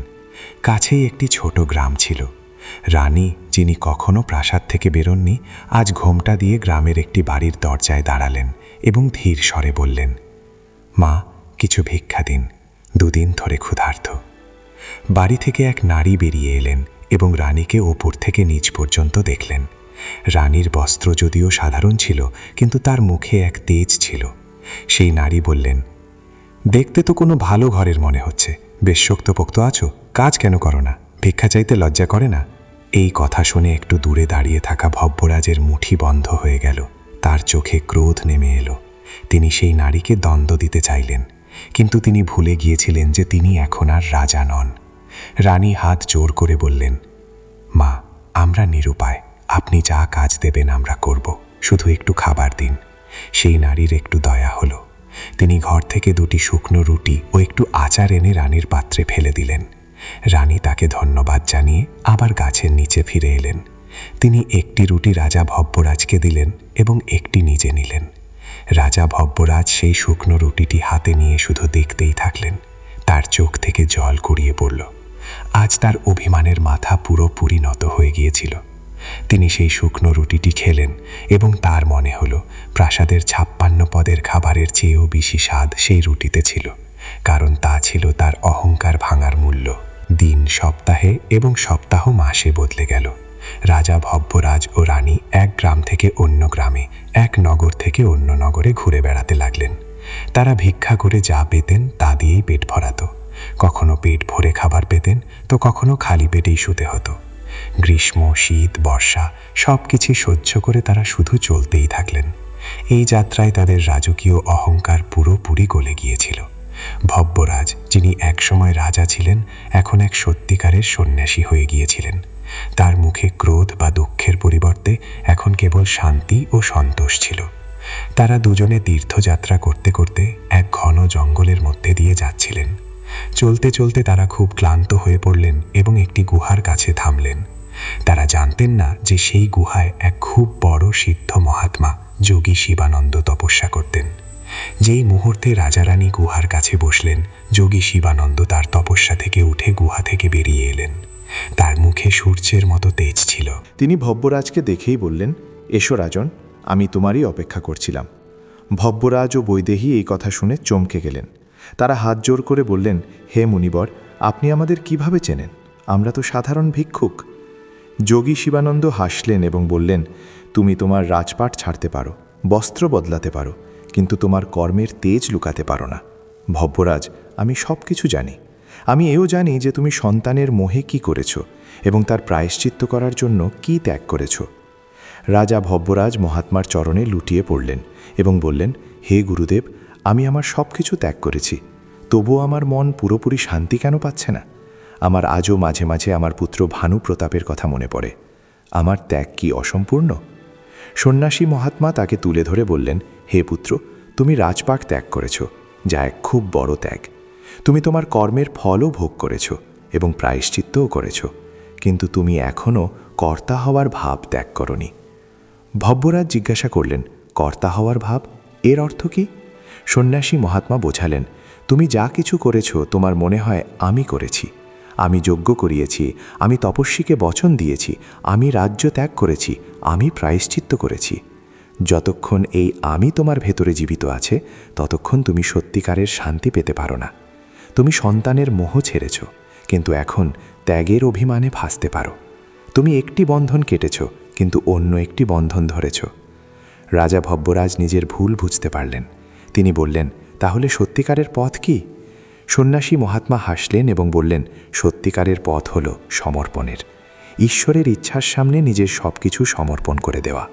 কাছেই একটি ছোট গ্রাম ছিল। রানী, যিনি কখনো প্রাসাদ থেকে বেরোননি, আজ ঘোমটা দিয়ে গ্রামের একটি বাড়ির দরজায় দাঁড়ালেন এবং ধীর স্বরে বললেন, মা, কিছু ভিক্ষা দিন, 2 দিন ধরে ক্ষুধার্ত। বাড়ি থেকে এক নারী বেরিয়ে এলেন এবং রানীকে ওপর থেকে নিচ পর্যন্ত দেখলেন। রানীর বস্ত্র যদিও সাধারণ ছিল, কিন্তু তার মুখে এক তেজ ছিল। সেই নারী বললেন, দেখতে তো কোনো ভালো ঘরের মনে হচ্ছে, বেশ শক্তপোক্ত আছো, কাজ কেন করো না? ভিক্ষা চাইতে লজ্জা করে না? এই কথা শুনে একটু দূরে দাঁড়িয়ে থাকা ভব্যরাজের মুঠি বন্ধ হয়ে গেল। তার চোখে ক্রোধ নেমে এলো। তিনি সেই নারীকে দণ্ড দিতে চাইলেন, কিন্তু তিনি ভুলে গিয়েছিলেন যে তিনি এখন আর রাজা নন। রানী হাত জোর করে বললেন, মা, আমরা নিরুপায়, আপনি যা কাজ দেবেন আমরা করব, শুধু একটু খাবার দিন। সেই নারীর একটু দয়া হলো। তিনি ঘর থেকে 2টি শুকনো রুটি ও একটু আচার এনে রানীর পাত্রে ফেলে দিলেন। রানী তাকে ধন্যবাদ জানিয়ে আবার গাছের নিচে ফিরে এলেন। তিনি একটি রুটি রাজা ভব্যরাজকে দিলেন এবং একটি নিজে নিলেন। রাজা ভব্যরাজ সেই শুকনো রুটিটি হাতে নিয়ে শুধু দেখতেই থাকলেন। তার চোখ থেকে জল গড়িয়ে পড়ল। আজ তার অভিমানের মাথা পুরোপুরি নত হয়ে গিয়েছিল। তিনি সেই শুকনো রুটিটি খেলেন এবং তার মনে হলো প্রাসাদের 56 পদের খাবারের চেয়েও বেশি স্বাদ সেই রুটিতে ছিল, কারণ তা ছিল তার অহংকার ভাঙার মূল্য। দিন সপ্তাহে এবং সপ্তাহ মাসে বদলে গেল। রাজা ভব্যরাজ ও রানী এক গ্রাম থেকে অন্য গ্রামে, এক নগর থেকে অন্য নগরে ঘুরে বেড়াতে লাগলেন। তারা ভিক্ষা করে যা পেতেন তা দিয়েই পেট ভরাতো। কখনো পেট ভরে খাবার পেতেন, তো কখনো খালি পেটেই শুতে হতো। গ্রীষ্ম, শীত, বর্ষা সব কিছু সহ্য করে তারা শুধু চলতেই থাকলেন। এই যাত্রায় তাদের রাজকীয় অহংকার পুরোপুরি গলে গিয়েছিল। ভব্যরাজ, যিনি একসময় রাজা ছিলেন, এখন এক সত্যিকারের সন্ন্যাসী হয়ে গিয়েছিলেন। তার মুখে ক্রোধ বা দুঃখের পরিবর্তে এখন কেবল শান্তি ও সন্তোষ ছিল। তারা দুজনে তীর্থযাত্রা করতে করতে এক ঘন জঙ্গলের মধ্যে দিয়ে যাচ্ছিলেন। চলতে চলতে তারা খুব ক্লান্ত হয়ে পড়লেন এবং একটি গুহার কাছে থামলেন। তারা জানতেন না যে সেই গুহায় এক খুব বড় সিদ্ধ মহাত্মা যোগী শিবানন্দ তপস্যা করতেন। যেই মুহূর্তে রাজারানী গুহার কাছে বসলেন, যোগী শিবানন্দ তার তপস্যা থেকে উঠে গুহা থেকে বেরিয়ে এলেন। তার মুখে সূর্যের মতো তেজ ছিল। তিনি ভব্যরাজকে দেখেই বললেন, এসো রাজন, আমি তোমারই অপেক্ষা করছিলাম। ভব্যরাজ ও বৈদেহী এই কথা শুনে চমকে গেলেন। তারা হাত জোর করে বললেন, হে মুনিবর, আপনি আমাদের কিভাবে চেনেন? আমরা তো সাধারণ ভিক্ষুক। যোগী শিবানন্দ হাসলেন এবং বললেন, তুমি তোমার রাজপাট ছাড়তে পারো, বস্ত্র বদলাতে পারো, কিন্তু তোমার কর্মের তেজ লুকাতে পারো না। ভব্যরাজ, আমি সব কিছু জানি। আমি এও জানি যে তুমি সন্তানের মোহে কি করেছ এবং তার প্রায়শ্চিত্ত করার জন্য কি ত্যাগ করেছ। রাজা ভব্যরাজ মহাত্মার চরণে লুটিয়ে পড়লেন এবং বললেন, হে গুরুদেব, আমি আমার সব কিছু ত্যাগ করেছি, তবুও আমার মন পুরোপুরি শান্তি কেন পাচ্ছে না? আমার আজও মাঝে মাঝে আমার পুত্র ভানু প্রতাপের কথা মনে পড়ে। আমার ত্যাগ কি অসম্পূর্ণ? সন্ন্যাসী মহাত্মা তাকে তুলে ধরে বললেন, হে পুত্র, তুমি রাজপাট ত্যাগ করেছ, যা এক খুব বড় ত্যাগ। তুমি তোমার কর্মের ফলও ভোগ করেছ এবং প্রায়শ্চিত্তও করেছ, কিন্তু তুমি এখনও কর্তা হওয়ার ভাব ত্যাগ করনি। ভব্যরাজ জিজ্ঞাসা করলেন, কর্তা হওয়ার ভাব, এর অর্থ কি? সন্ন্যাসী মহাত্মা বোঝালেন, তুমি যা কিছু করেছ তোমার মনে হয় আমি করেছি, আমি যজ্ঞ করিয়েছি, আমি তপস্বীকে বচন দিয়েছি, আমি রাজ্য ত্যাগ করেছি, আমি প্রায়শ্চিত্ত করেছি। যতক্ষণ এই আমি তোমার ভেতরে জীবিত আছে, ততক্ষণ তুমি সত্যিকারের শান্তি পেতে পারো না। তুমি সন্তানের মোহ ছেড়েছ, কিন্তু এখন ত্যাগের অভিমানে ভাসতে পারো। তুমি একটি বন্ধন কেটেছ, কিন্তু অন্য একটি বন্ধন ধরেছ। রাজা ভব্যরাজ নিজের ভুল বুঝতে পারলেন। তিনি বললেন, তাহলে সত্যিকারের পথ কি? সন্ন্যাসী মহাত্মা হাসলেন এবং বললেন, সত্যিকারের পথ হল সমর্পণের। ঈশ্বরের ইচ্ছার সামনে নিজের সব কিছু সমর্পণ করে দেওয়া।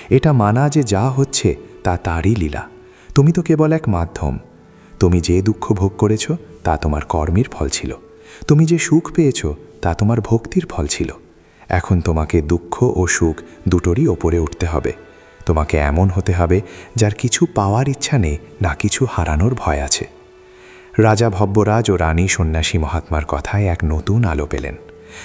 এটা মানা যে যা হচ্ছে তা তারই লীলা, তুমি তো কেবল এক মাধ্যম। তুমি যে দুঃখ ভোগ করেছ তা তোমার কর্মের ফল ছিল, তুমি যে সুখ পেয়েছ তা তোমার ভক্তির ফল ছিল। এখন তোমাকে দুঃখ ও সুখ দুটোরই ওপরে উঠতে হবে। তোমাকে এমন হতে হবে যার কিছু পাওয়ার ইচ্ছা নেই, না কিছু হারানোর ভয় আছে। রাজা ভব্যরাজ ও রানী সন্ন্যাসী মহাত্মার কথায় এক নতুন আলো পেলেন।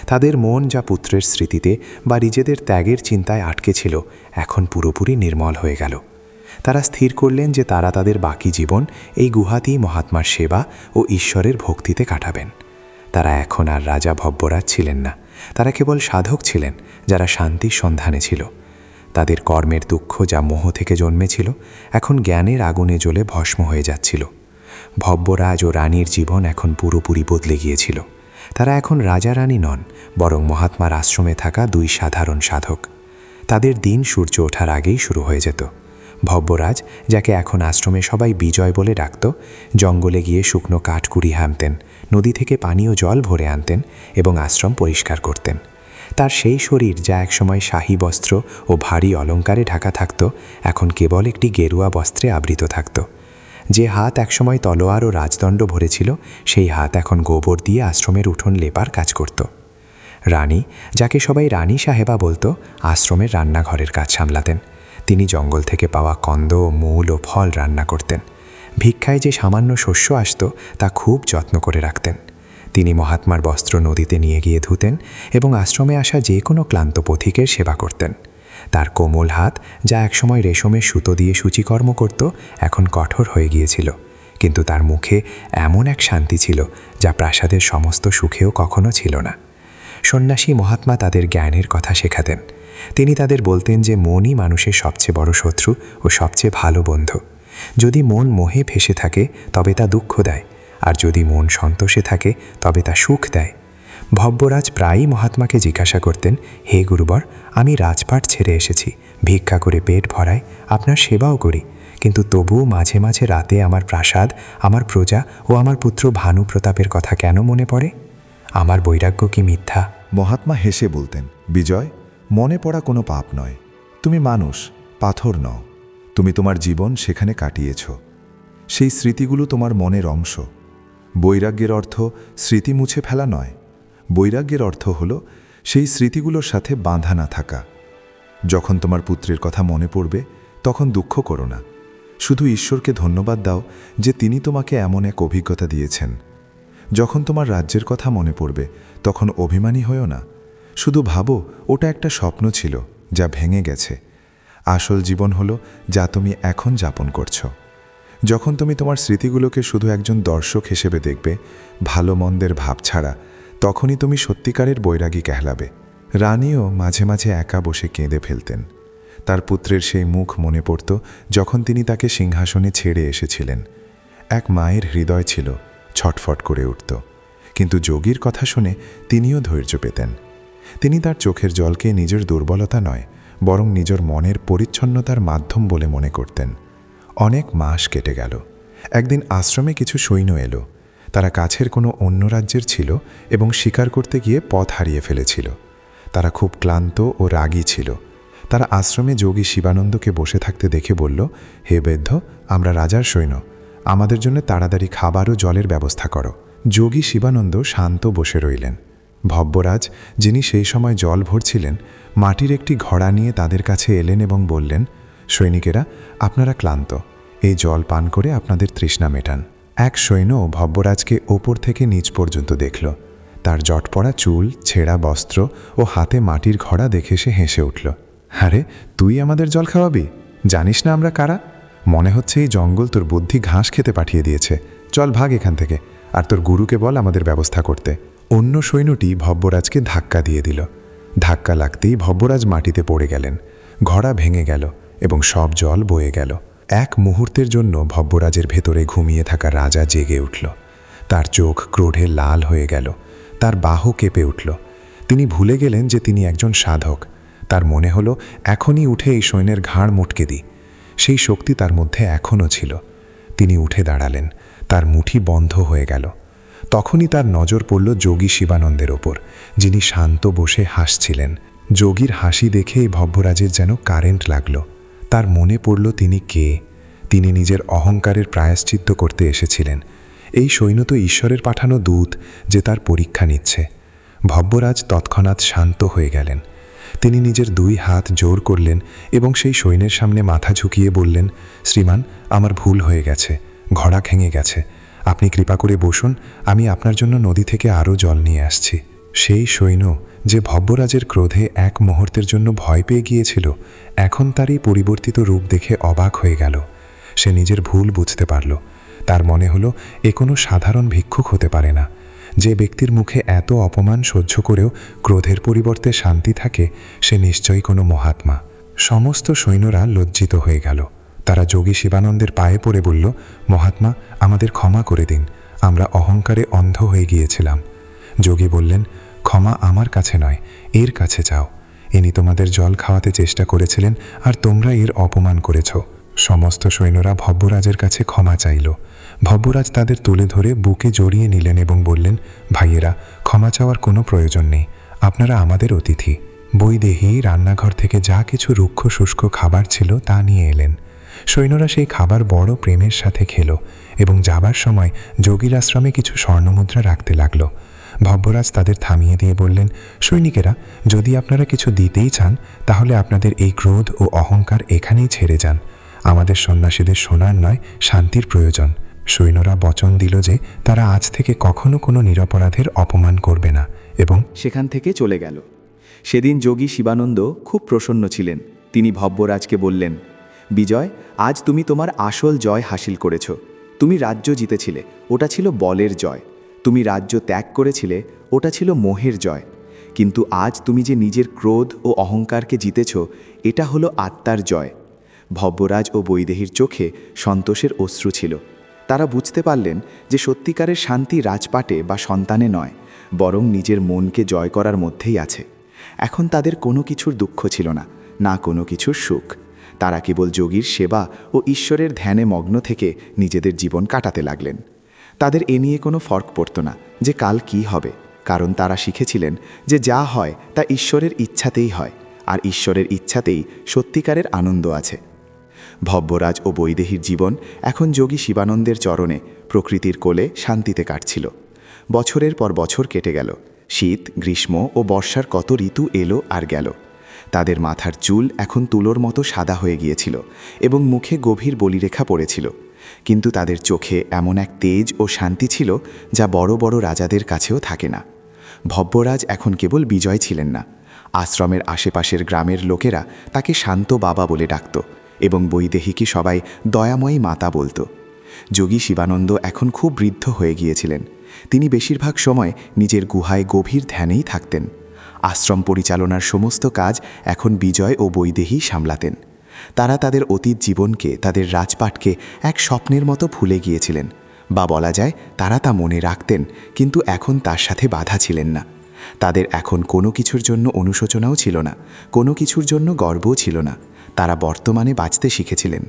তাদের মন যা পুত্রের স্মৃতিতে বা নিজেদের ত্যাগের চিন্তায় আটকে ছিল, এখন পুরোপুরি নির্মল হয়ে গেল। তারা স্থির করলেন যে তারা তাদের বাকি জীবন এই গুহাতেই মহাত্মার সেবা ও ঈশ্বরের ভক্তিতে কাটাবেন। তারা এখন আর রাজা ভব্যরাজ ছিলেন না, তারা কেবল সাধক ছিলেন যারা শান্তির সন্ধানে ছিল। তাদের কর্মের দুঃখ যা মোহ থেকে জন্মেছিল, এখন জ্ঞানের আগুনে জ্বলে ভস্ম হয়ে যাচ্ছিল। ভব্যরাজ ও রানীর জীবন এখন পুরোপুরি বদলে গিয়েছিল। তারা এখন রাজা রানী নন, বরং মহাত্মার আশ্রমে থাকা দুই সাধারণ সাধক। তাদের দিন সূর্য ওঠার আগেই শুরু হয়ে যেত। ভব্যরাজ, যাকে এখন আশ্রমে সবাই বিজয় বলে ডাকত, জঙ্গলে গিয়ে শুকনো কাঠ কুড়িয়ে আনতেন, নদী থেকে পানীয় জল ভরে আনতেন এবং আশ্রম পরিষ্কার করতেন। তার সেই শরীর যা একসময় শাহী বস্ত্র ও ভারী অলঙ্কারে ঢাকা থাকত, এখন কেবল একটি গেরুয়া বস্ত্রে আবৃত থাকত। যে হাত একসময় তলোয়ার ও রাজদণ্ড ভরেছিল, সেই হাত এখন গোবর দিয়ে আশ্রমের উঠোন লেপার কাজ করত। রানী, যাকে সবাই রানী সাহেবা বলতো, আশ্রমের রান্নাঘরের কাজ সামলাতেন। তিনি জঙ্গল থেকে পাওয়া কন্দ ও মূল ও ফল রান্না করতেন। ভিক্ষায় যে সামান্য শস্য আসত তা খুব যত্ন করে রাখতেন। তিনি মহাত্মার বস্ত্র নদীতে নিয়ে গিয়ে ধুতেন এবং আশ্রমে আসা যে কোনো ক্লান্ত পথিকের সেবা করতেন। তার কোমল হাত, যা একসময় রেশমের সুতো দিয়ে সূচিকর্ম করত, এখন কঠোর হয়ে গিয়েছিল, কিন্তু তার মুখে এমন এক শান্তি ছিল যা প্রাসাদের সমস্ত সুখেও কখনো ছিল না। সন্ন্যাসী মহাত্মা তাদের জ্ঞানের কথা শেখাতেন। তিনি তাদের বলতেন যে মনই মানুষের সবচেয়ে বড় শত্রু ও সবচেয়ে ভালো বন্ধু। যদি মন মোহে ফেসে থাকে তবে তা দুঃখ দেয়, আর যদি মন সন্তোষে থাকে তবে তা সুখ দেয়। ভব্যরাজ প্রায়ই মহাত্মাকে জিজ্ঞাসা করতেন, হে গুরুবর, আমি রাজপাট ছেড়ে এসেছি, ভিক্ষা করে পেট ভরাই, আপনার সেবাও করি, কিন্তু তবুও মাঝে মাঝে রাতে আমার প্রাসাদ, আমার প্রজা ও আমার পুত্র ভানু প্রতাপের কথা কেন মনে পড়ে? আমার বৈরাগ্য কি মিথ্যা? মহাত্মা হেসে বলতেন, বিজয়, মনে পড়া কোনো পাপ নয়। তুমি মানুষ, পাথর নও। তুমি তোমার জীবন সেখানে কাটিয়েছ। সেই স্মৃতিগুলো তোমার মনের অংশ। বৈরাগ্যের অর্থ স্মৃতি মুছে ফেলা নয়। বৈরাগ্যের অর্থ হল সেই স্মৃতিগুলোর সাথে বাঁধা না থাকা। যখন তোমার পুত্রের কথা মনে পড়বে তখন দুঃখ করো না, শুধু ঈশ্বরকে ধন্যবাদ দাও যে তিনি তোমাকে এমন এক অভিজ্ঞতা দিয়েছেন। যখন তোমার রাজ্যের কথা মনে পড়বে তখন অভিমানী হয়েও না, শুধু ভাবো ওটা একটা স্বপ্ন ছিল যা ভেঙে গেছে। আসল জীবন হলো যা তুমি এখন যাপন করছো। যখন তুমি তোমার স্মৃতিগুলোকে শুধু একজন দর্শক হিসেবে দেখবে, ভালো মন্দের ভাব ছাড়া, তখনই তুমি সত্যিকারের বৈরাগী कहलाবে। রানীও মাঝে মাঝে একা বসে কেঁদে ফেলতেন। তার পুত্রের সেই মুখ মনে পড়ত যখন তিনি তাকে সিংহাসনে ছেড়ে এসেছিলেন। এক মায়ের হৃদয় ছিল, ছটফট করে উঠত। কিন্তু যোগীর কথা শুনে তিনিও ধৈর্য পেতেন। তিনি তার চোখের জলকে নিজের দুর্বলতা নয়, বরং নিজের মনের পরিচ্ছন্নতার মাধ্যম বলে মনে করতেন। অনেক মাস কেটে গেল। একদিন আশ্রমে কিছু সৈন্য এলো। তারা কাছের কোনো অন্য রাজ্যের ছিল এবং শিকার করতে গিয়ে পথ হারিয়ে ফেলেছিল। তারা খুব ক্লান্ত ও রাগী ছিল। তারা আশ্রমে যোগী শিবানন্দকে বসে থাকতে দেখে বলল, হে বৈদ্য, আমরা রাজার সৈন্য, আমাদের জন্য তাড়াতাড়ি খাবার ও জলের ব্যবস্থা করো। যোগী শিবানন্দ শান্ত বসে রইলেন। ভব্যরাজ, যিনি সেই সময় জল ভরছিলেন, মাটির একটি ঘড়া নিয়ে তাদের কাছে এলেন এবং বললেন, সৈনিকেরা, আপনারা ক্লান্ত, এই জল পান করে আপনাদের তৃষ্ণা মেটান। এক সৈন্য ভব্যরাজকে ওপর থেকে নিচ পর্যন্ত দেখল। তার জটপড়া চুল, ছেঁড়া বস্ত্র ও হাতে মাটির ঘড়া দেখে সে হেসে উঠল। আরে, তুই আমাদের জল খাওয়াবি? জানিস না আমরা কারা? মনে হচ্ছে এই জঙ্গল তোর বুদ্ধি ঘাস খেতে পাঠিয়ে দিয়েছে। চল ভাগ এখান থেকে, আর তোর গুরুকে বল আমাদের ব্যবস্থা করতে। অন্য সৈন্যটি ভব্যরাজকে ধাক্কা দিয়ে দিল। ধাক্কা লাগতেই ভব্যরাজ মাটিতে পড়ে গেলেন। ঘড়া ভেঙে গেল এবং সব জল বয়ে গেল। এক মুহূর্তের জন্য ভব্যরাজের ভেতরে ঘুমিয়ে থাকা রাজা জেগে উঠল। তার চোখ ক্রোধে লাল হয়ে গেল। তার বাহু কেঁপে উঠল। তিনি ভুলে গেলেন যে তিনি একজন সাধক। তার মনে হলো, এখনই উঠে এই সৈন্যের ঘাড় মুটকে দিই। সেই শক্তি তার মধ্যে এখনও ছিল। তিনি উঠে দাঁড়ালেন। তার মুঠি বন্ধ হয়ে গেল। তখনই তার নজর পড়ল যোগী শিবানন্দের ওপর, যিনি শান্ত বসে হাসছিলেন। যোগীর হাসি দেখে এই ভব্যরাজের যেন কারেন্ট লাগল। তার মনে পড়ল তিনি কে। তিনি নিজের অহংকারের প্রায়শ্চিত্ত করতে এসেছিলেন। এই সৈন্য তো ঈশ্বরের পাঠানো দূত, যে তার পরীক্ষা নিচ্ছে। ভব্যরাজ তৎক্ষণাৎ শান্ত হয়ে গেলেন। তিনি নিজের দুই হাত জোর করলেন এবং সেই সৈন্যের সামনে মাথা ঝুঁকিয়ে বললেন, শ্রীমান, আমার ভুল হয়ে গেছে, ঘোড়া ভেঙে গেছে, আপনি কৃপা করে বসুন, আমি আপনার জন্য নদী থেকে আরও জল নিয়ে আসছি। সেই সৈন্য, যে ভব্যরাজের ক্রোধে এক মুহূর্তের জন্য ভয় পেয়ে গিয়েছিল, এখন তার এই পরিবর্তিত রূপ দেখে অবাক হয়ে গেল। সে নিজের ভুল বুঝতে পারল। তার মনে হলো, এ কোনো সাধারণ ভিক্ষুক হতে পারে না। যে ব্যক্তির মুখে এত অপমান সহ্য করেও ক্রোধের পরিবর্তে শান্তি থাকে, সে নিশ্চয়ই কোনো মহাত্মা। সমস্ত সৈন্যরা লজ্জিত হয়ে গেল। তারা যোগী শিবানন্দের পায়ে পড়ে বলল, মহাত্মা, আমাদের ক্ষমা করে দিন, আমরা অহংকারে অন্ধ হয়ে গিয়েছিলাম। যোগী বললেন, ক্ষমা আমার কাছে নয়, এর কাছে যাও। ইনি তোমাদের জল খাওয়াতে চেষ্টা করেছিলেন আর তোমরা এর অপমান করেছ। সমস্ত সৈন্যরা ভব্যরাজের কাছে ক্ষমা চাইল। ভব্যরাজ তাদের তুলে ধরে বুকে জড়িয়ে নিলেন এবং বললেন, ভাইয়েরা, ক্ষমা চাওয়ার কোনো প্রয়োজন নেই, আপনারা আমাদের অতিথি। বৈদেহী রান্নাঘর থেকে যা কিছু রুক্ষ শুষ্ক খাবার ছিল তা নিয়ে এলেন। সৈন্যরা সেই খাবার বড় প্রেমের সাথে খেল এবং যাবার সময় যোগীর আশ্রমে কিছু স্বর্ণমুদ্রা রাখতে লাগল। ভব্যরাজ তাদের থামিয়ে দিয়ে বললেন, সৈনিকেরা, যদি আপনারা কিছু দিতেই চান তাহলে আপনাদের এই ক্রোধ ও অহংকার এখানেই ছেড়ে যান। আমাদের সন্ন্যাসীদের সোনার নয়, শান্তির প্রয়োজন। সৈন্যরা বচন দিল যে তারা আজ থেকে কখনো কোনো নিরপরাধের অপমান করবে না এবং সেখান থেকে চলে গেল। সেদিন যোগী শিবানন্দ খুব প্রসন্ন ছিলেন। তিনি ভব্যরাজকে বললেন, বিজয়, আজ তুমি তোমার আসল জয় হাসিল করেছ। তুমি রাজ্য জিতেছিলে, ওটা ছিল বলের জয়। তুমি রাজ্য ত্যাগ করেছিলে, ওটা ছিল মোহের জয়। কিন্তু আজ তুমি যে নিজের ক্রোধ ও অহংকারকে জিতেছ, এটা হলো আত্মার জয়। ভব্যরাজ ও বৈদেহীর চোখে সন্তোষের অশ্রু ছিল। তারা বুঝতে পারলেন যে সত্যিকারের শান্তি রাজপাটে বা সন্তানে নয়, বরং নিজের মনকে জয় করার মধ্যেই আছে। এখন তাদের কোনো কিছুর দুঃখ ছিল না, না কোনো কিছুর সুখ। তারা কেবল যোগীর সেবা ও ঈশ্বরের ধ্যানে মগ্ন থেকে নিজেদের জীবন কাটাতে লাগলেন। তাদের এ নিয়ে কোনো ফর্ক পড়ত না যে কাল কি হবে, কারণ তারা শিখেছিলেন যে যা হয় তা ঈশ্বরের ইচ্ছাতেই হয়, আর ঈশ্বরের ইচ্ছাতেই সত্যিকারের আনন্দ আছে। ভব্যরাজ ও বৈদেহীর জীবন এখন যোগী শিবানন্দের চরণে প্রকৃতির কোলে শান্তিতে কাটছিল। বছরের পর বছর কেটে গেল। শীত, গ্রীষ্ম ও বর্ষার কত ঋতু এলো আর গেল। তাদের মাথার চুল এখন তুলোর মতো সাদা হয়ে গিয়েছিল এবং মুখে গভীর বলিরেখা পড়েছিল, কিন্তু তাদের চোখে এমন এক তেজ ও শান্তি ছিল যা বড় বড় রাজাদের কাছেও থাকে না। ভব্যরাজ এখন কেবল বিজয় ছিলেন না, আশ্রমের আশেপাশের গ্রামের লোকেরা তাকে শান্ত বাবা বলে ডাকত এবং বৈদেহীকে সবাই দয়াময়ী মাতা বলতো। যোগী শিবানন্দ এখন খুব বৃদ্ধ হয়ে গিয়েছিলেন। তিনি বেশিরভাগ সময় নিজের গুহায় গভীর ধ্যানেই থাকতেন। আশ্রম পরিচালনার সমস্ত কাজ এখন বিজয় ও বৈদেহী সামলাতেন। তারা তাদের অতীত জীবনকে, তাদের রাজপাটকে এক স্বপ্নের মতো ভুলে গিয়েছিলেন, বা বলা যায় তারা তা মনে রাখতেন, কিন্তু এখন তার সাথে বাধা ছিলেন না। তাদের এখন কোনো কিছুর জন্য অনুশোচনাও ছিল না, কোনো কিছুর জন্য গর্বও ছিল না। তারা বর্তমানে বাঁচতে শিখেছিলেন।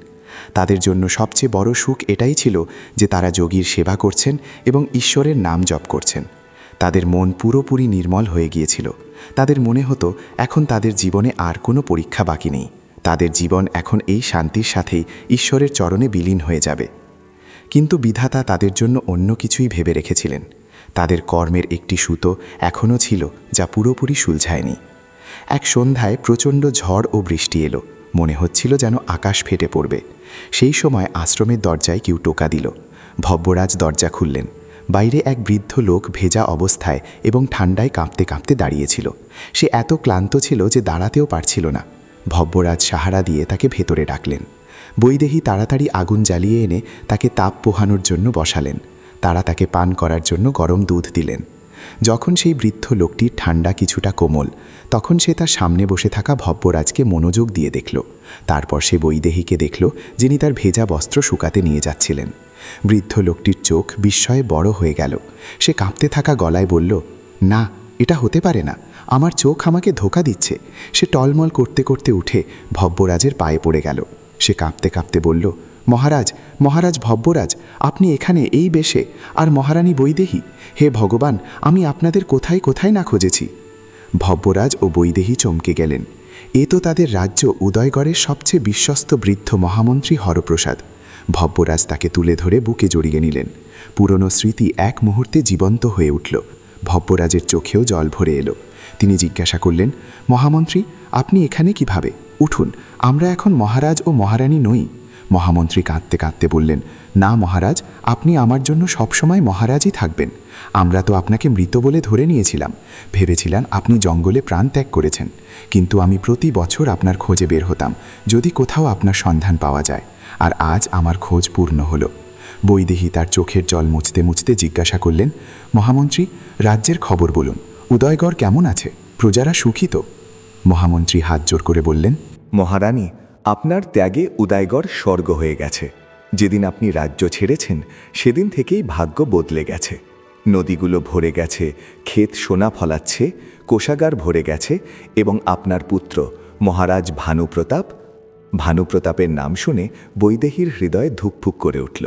তাদের জন্য সবচেয়ে বড় সুখ এটাই ছিল যে তারা যোগীর সেবা করছেন এবং ঈশ্বরের নাম জপ করছেন। তাদের মন পুরোপুরি নির্মল হয়ে গিয়েছিল। তাদের মনে হতো এখন তাদের জীবনে আর কোনো পরীক্ষা বাকি নেই। তাদের জীবন এখন এই শান্তির সাথেই ঈশ্বরের চরণে বিলীন হয়ে যাবে। কিন্তু বিধাতা তাদের জন্য অন্য কিছুই ভেবে রেখেছিলেন। তাদের কর্মের একটি সুতো এখনও ছিল যা পুরোপুরি সুলঝায়নি। এক সন্ধ্যায় প্রচণ্ড ঝড় ও বৃষ্টি এলো। মনে হচ্ছিল যেন আকাশ ফেটে পড়বে। সেই সময় আশ্রমের দরজায় কেউ টোকা দিল। ভব্যরাজ দরজা খুললেন। বাইরে এক বৃদ্ধ লোক ভেজা অবস্থায় এবং ঠান্ডায় কাঁপতে কাঁপতে দাঁড়িয়েছিল। সে এত ক্লান্ত ছিল যে দাঁড়াতেও পারছিল না। ভব্যরাজ সাহারা দিয়ে তাকে ভেতরে ডাকলেন। বৈদেহী তাড়াতাড়ি আগুন জ্বালিয়ে এনে তাকে তাপ পোহানোর জন্য বসালেন। তারা তাকে পান করার জন্য গরম দুধ দিলেন। যখন সেই বৃদ্ধ লোকটির ঠান্ডা কিছুটা কোমল, তখন সে তার সামনে বসে থাকা ভব্যরাজকে মনোযোগ দিয়ে দেখল। তারপর সে বৈদেহীকে দেখল, যিনি তার ভেজা বস্ত্র শুকাতে নিয়ে যাচ্ছিলেন। বৃদ্ধ লোকটির চোখ বিস্ময়ে বড় হয়ে গেল। সে কাঁপতে থাকা গলায় বলল, না, এটা হতে পারে না, আমার চোখ আমাকে ধোঁকা দিচ্ছে। সে টলমল করতে করতে উঠে ভব্যরাজের পায়ে পড়ে গেল। সে কাঁপতে কাঁপতে বলল, মহারাজ, মহারাজ ভব্যরাজ, আপনি এখানে এই বেশে, আর মহারানী বৈদেহী, হে ভগবান, আমি আপনাদের কোথায় কোথায় না খুঁজেছি। ভব্যরাজ ও বৈদেহী চমকে গেলেন। এ তো তাদের রাজ্য উদয়গড়ের সবচেয়ে বিশ্বস্ত বৃদ্ধ মহামন্ত্রী হরপ্রসাদ। ভব্যরাজ তাকে তুলে ধরে বুকে জড়িয়ে নিলেন। পুরনো স্মৃতি এক মুহূর্তে জীবন্ত হয়ে উঠল। ভব্যরাজের চোখেও জল ভরে এলো। তিনি জিজ্ঞাসা করলেন, মহামন্ত্রী, আপনি এখানে কিভাবে? উঠুন, আমরা এখন মহারাজ ও মহারানী নই। মহামন্ত্রী কাঁদতে কাঁদতে বললেন, না মহারাজ, আপনি আমার জন্য সবসময় মহারাজই থাকবেন। আমরা তো আপনাকে মৃত বলে ধরে নিয়েছিলাম, ভেবেছিলাম আপনি জঙ্গলে প্রাণ ত্যাগ করেছেন। কিন্তু আমি প্রতি বছর আপনার খোঁজে বের হতাম, যদি কোথাও আপনার সন্ধান পাওয়া যায়, আর আজ আমার খোঁজ পূর্ণ হলো। বৈদেহী তার চোখের জল মুছতে মুছতে জিজ্ঞাসা করলেন, মহামন্ত্রী, রাজ্যের খবর বলুন, উদয়গড় কেমন আছে? প্রজারা সুখী তো? মহামন্ত্রী হাত জোর করে বললেন, মহারানী, আপনার ত্যাগে উদয়গড় স্বর্গ হয়ে গেছে। যেদিন আপনি রাজ্য ছেড়েছেন সেদিন থেকেই ভাগ্য বদলে গেছে। নদীগুলো ভরে গেছে, ক্ষেত সোনা ফলাচ্ছে, কোষাগার ভরে গেছে, এবং আপনার পুত্র মহারাজ ভানুপ্রতাপের নাম শুনে বৈদেহীর হৃদয়ে ধুকফুক করে উঠল।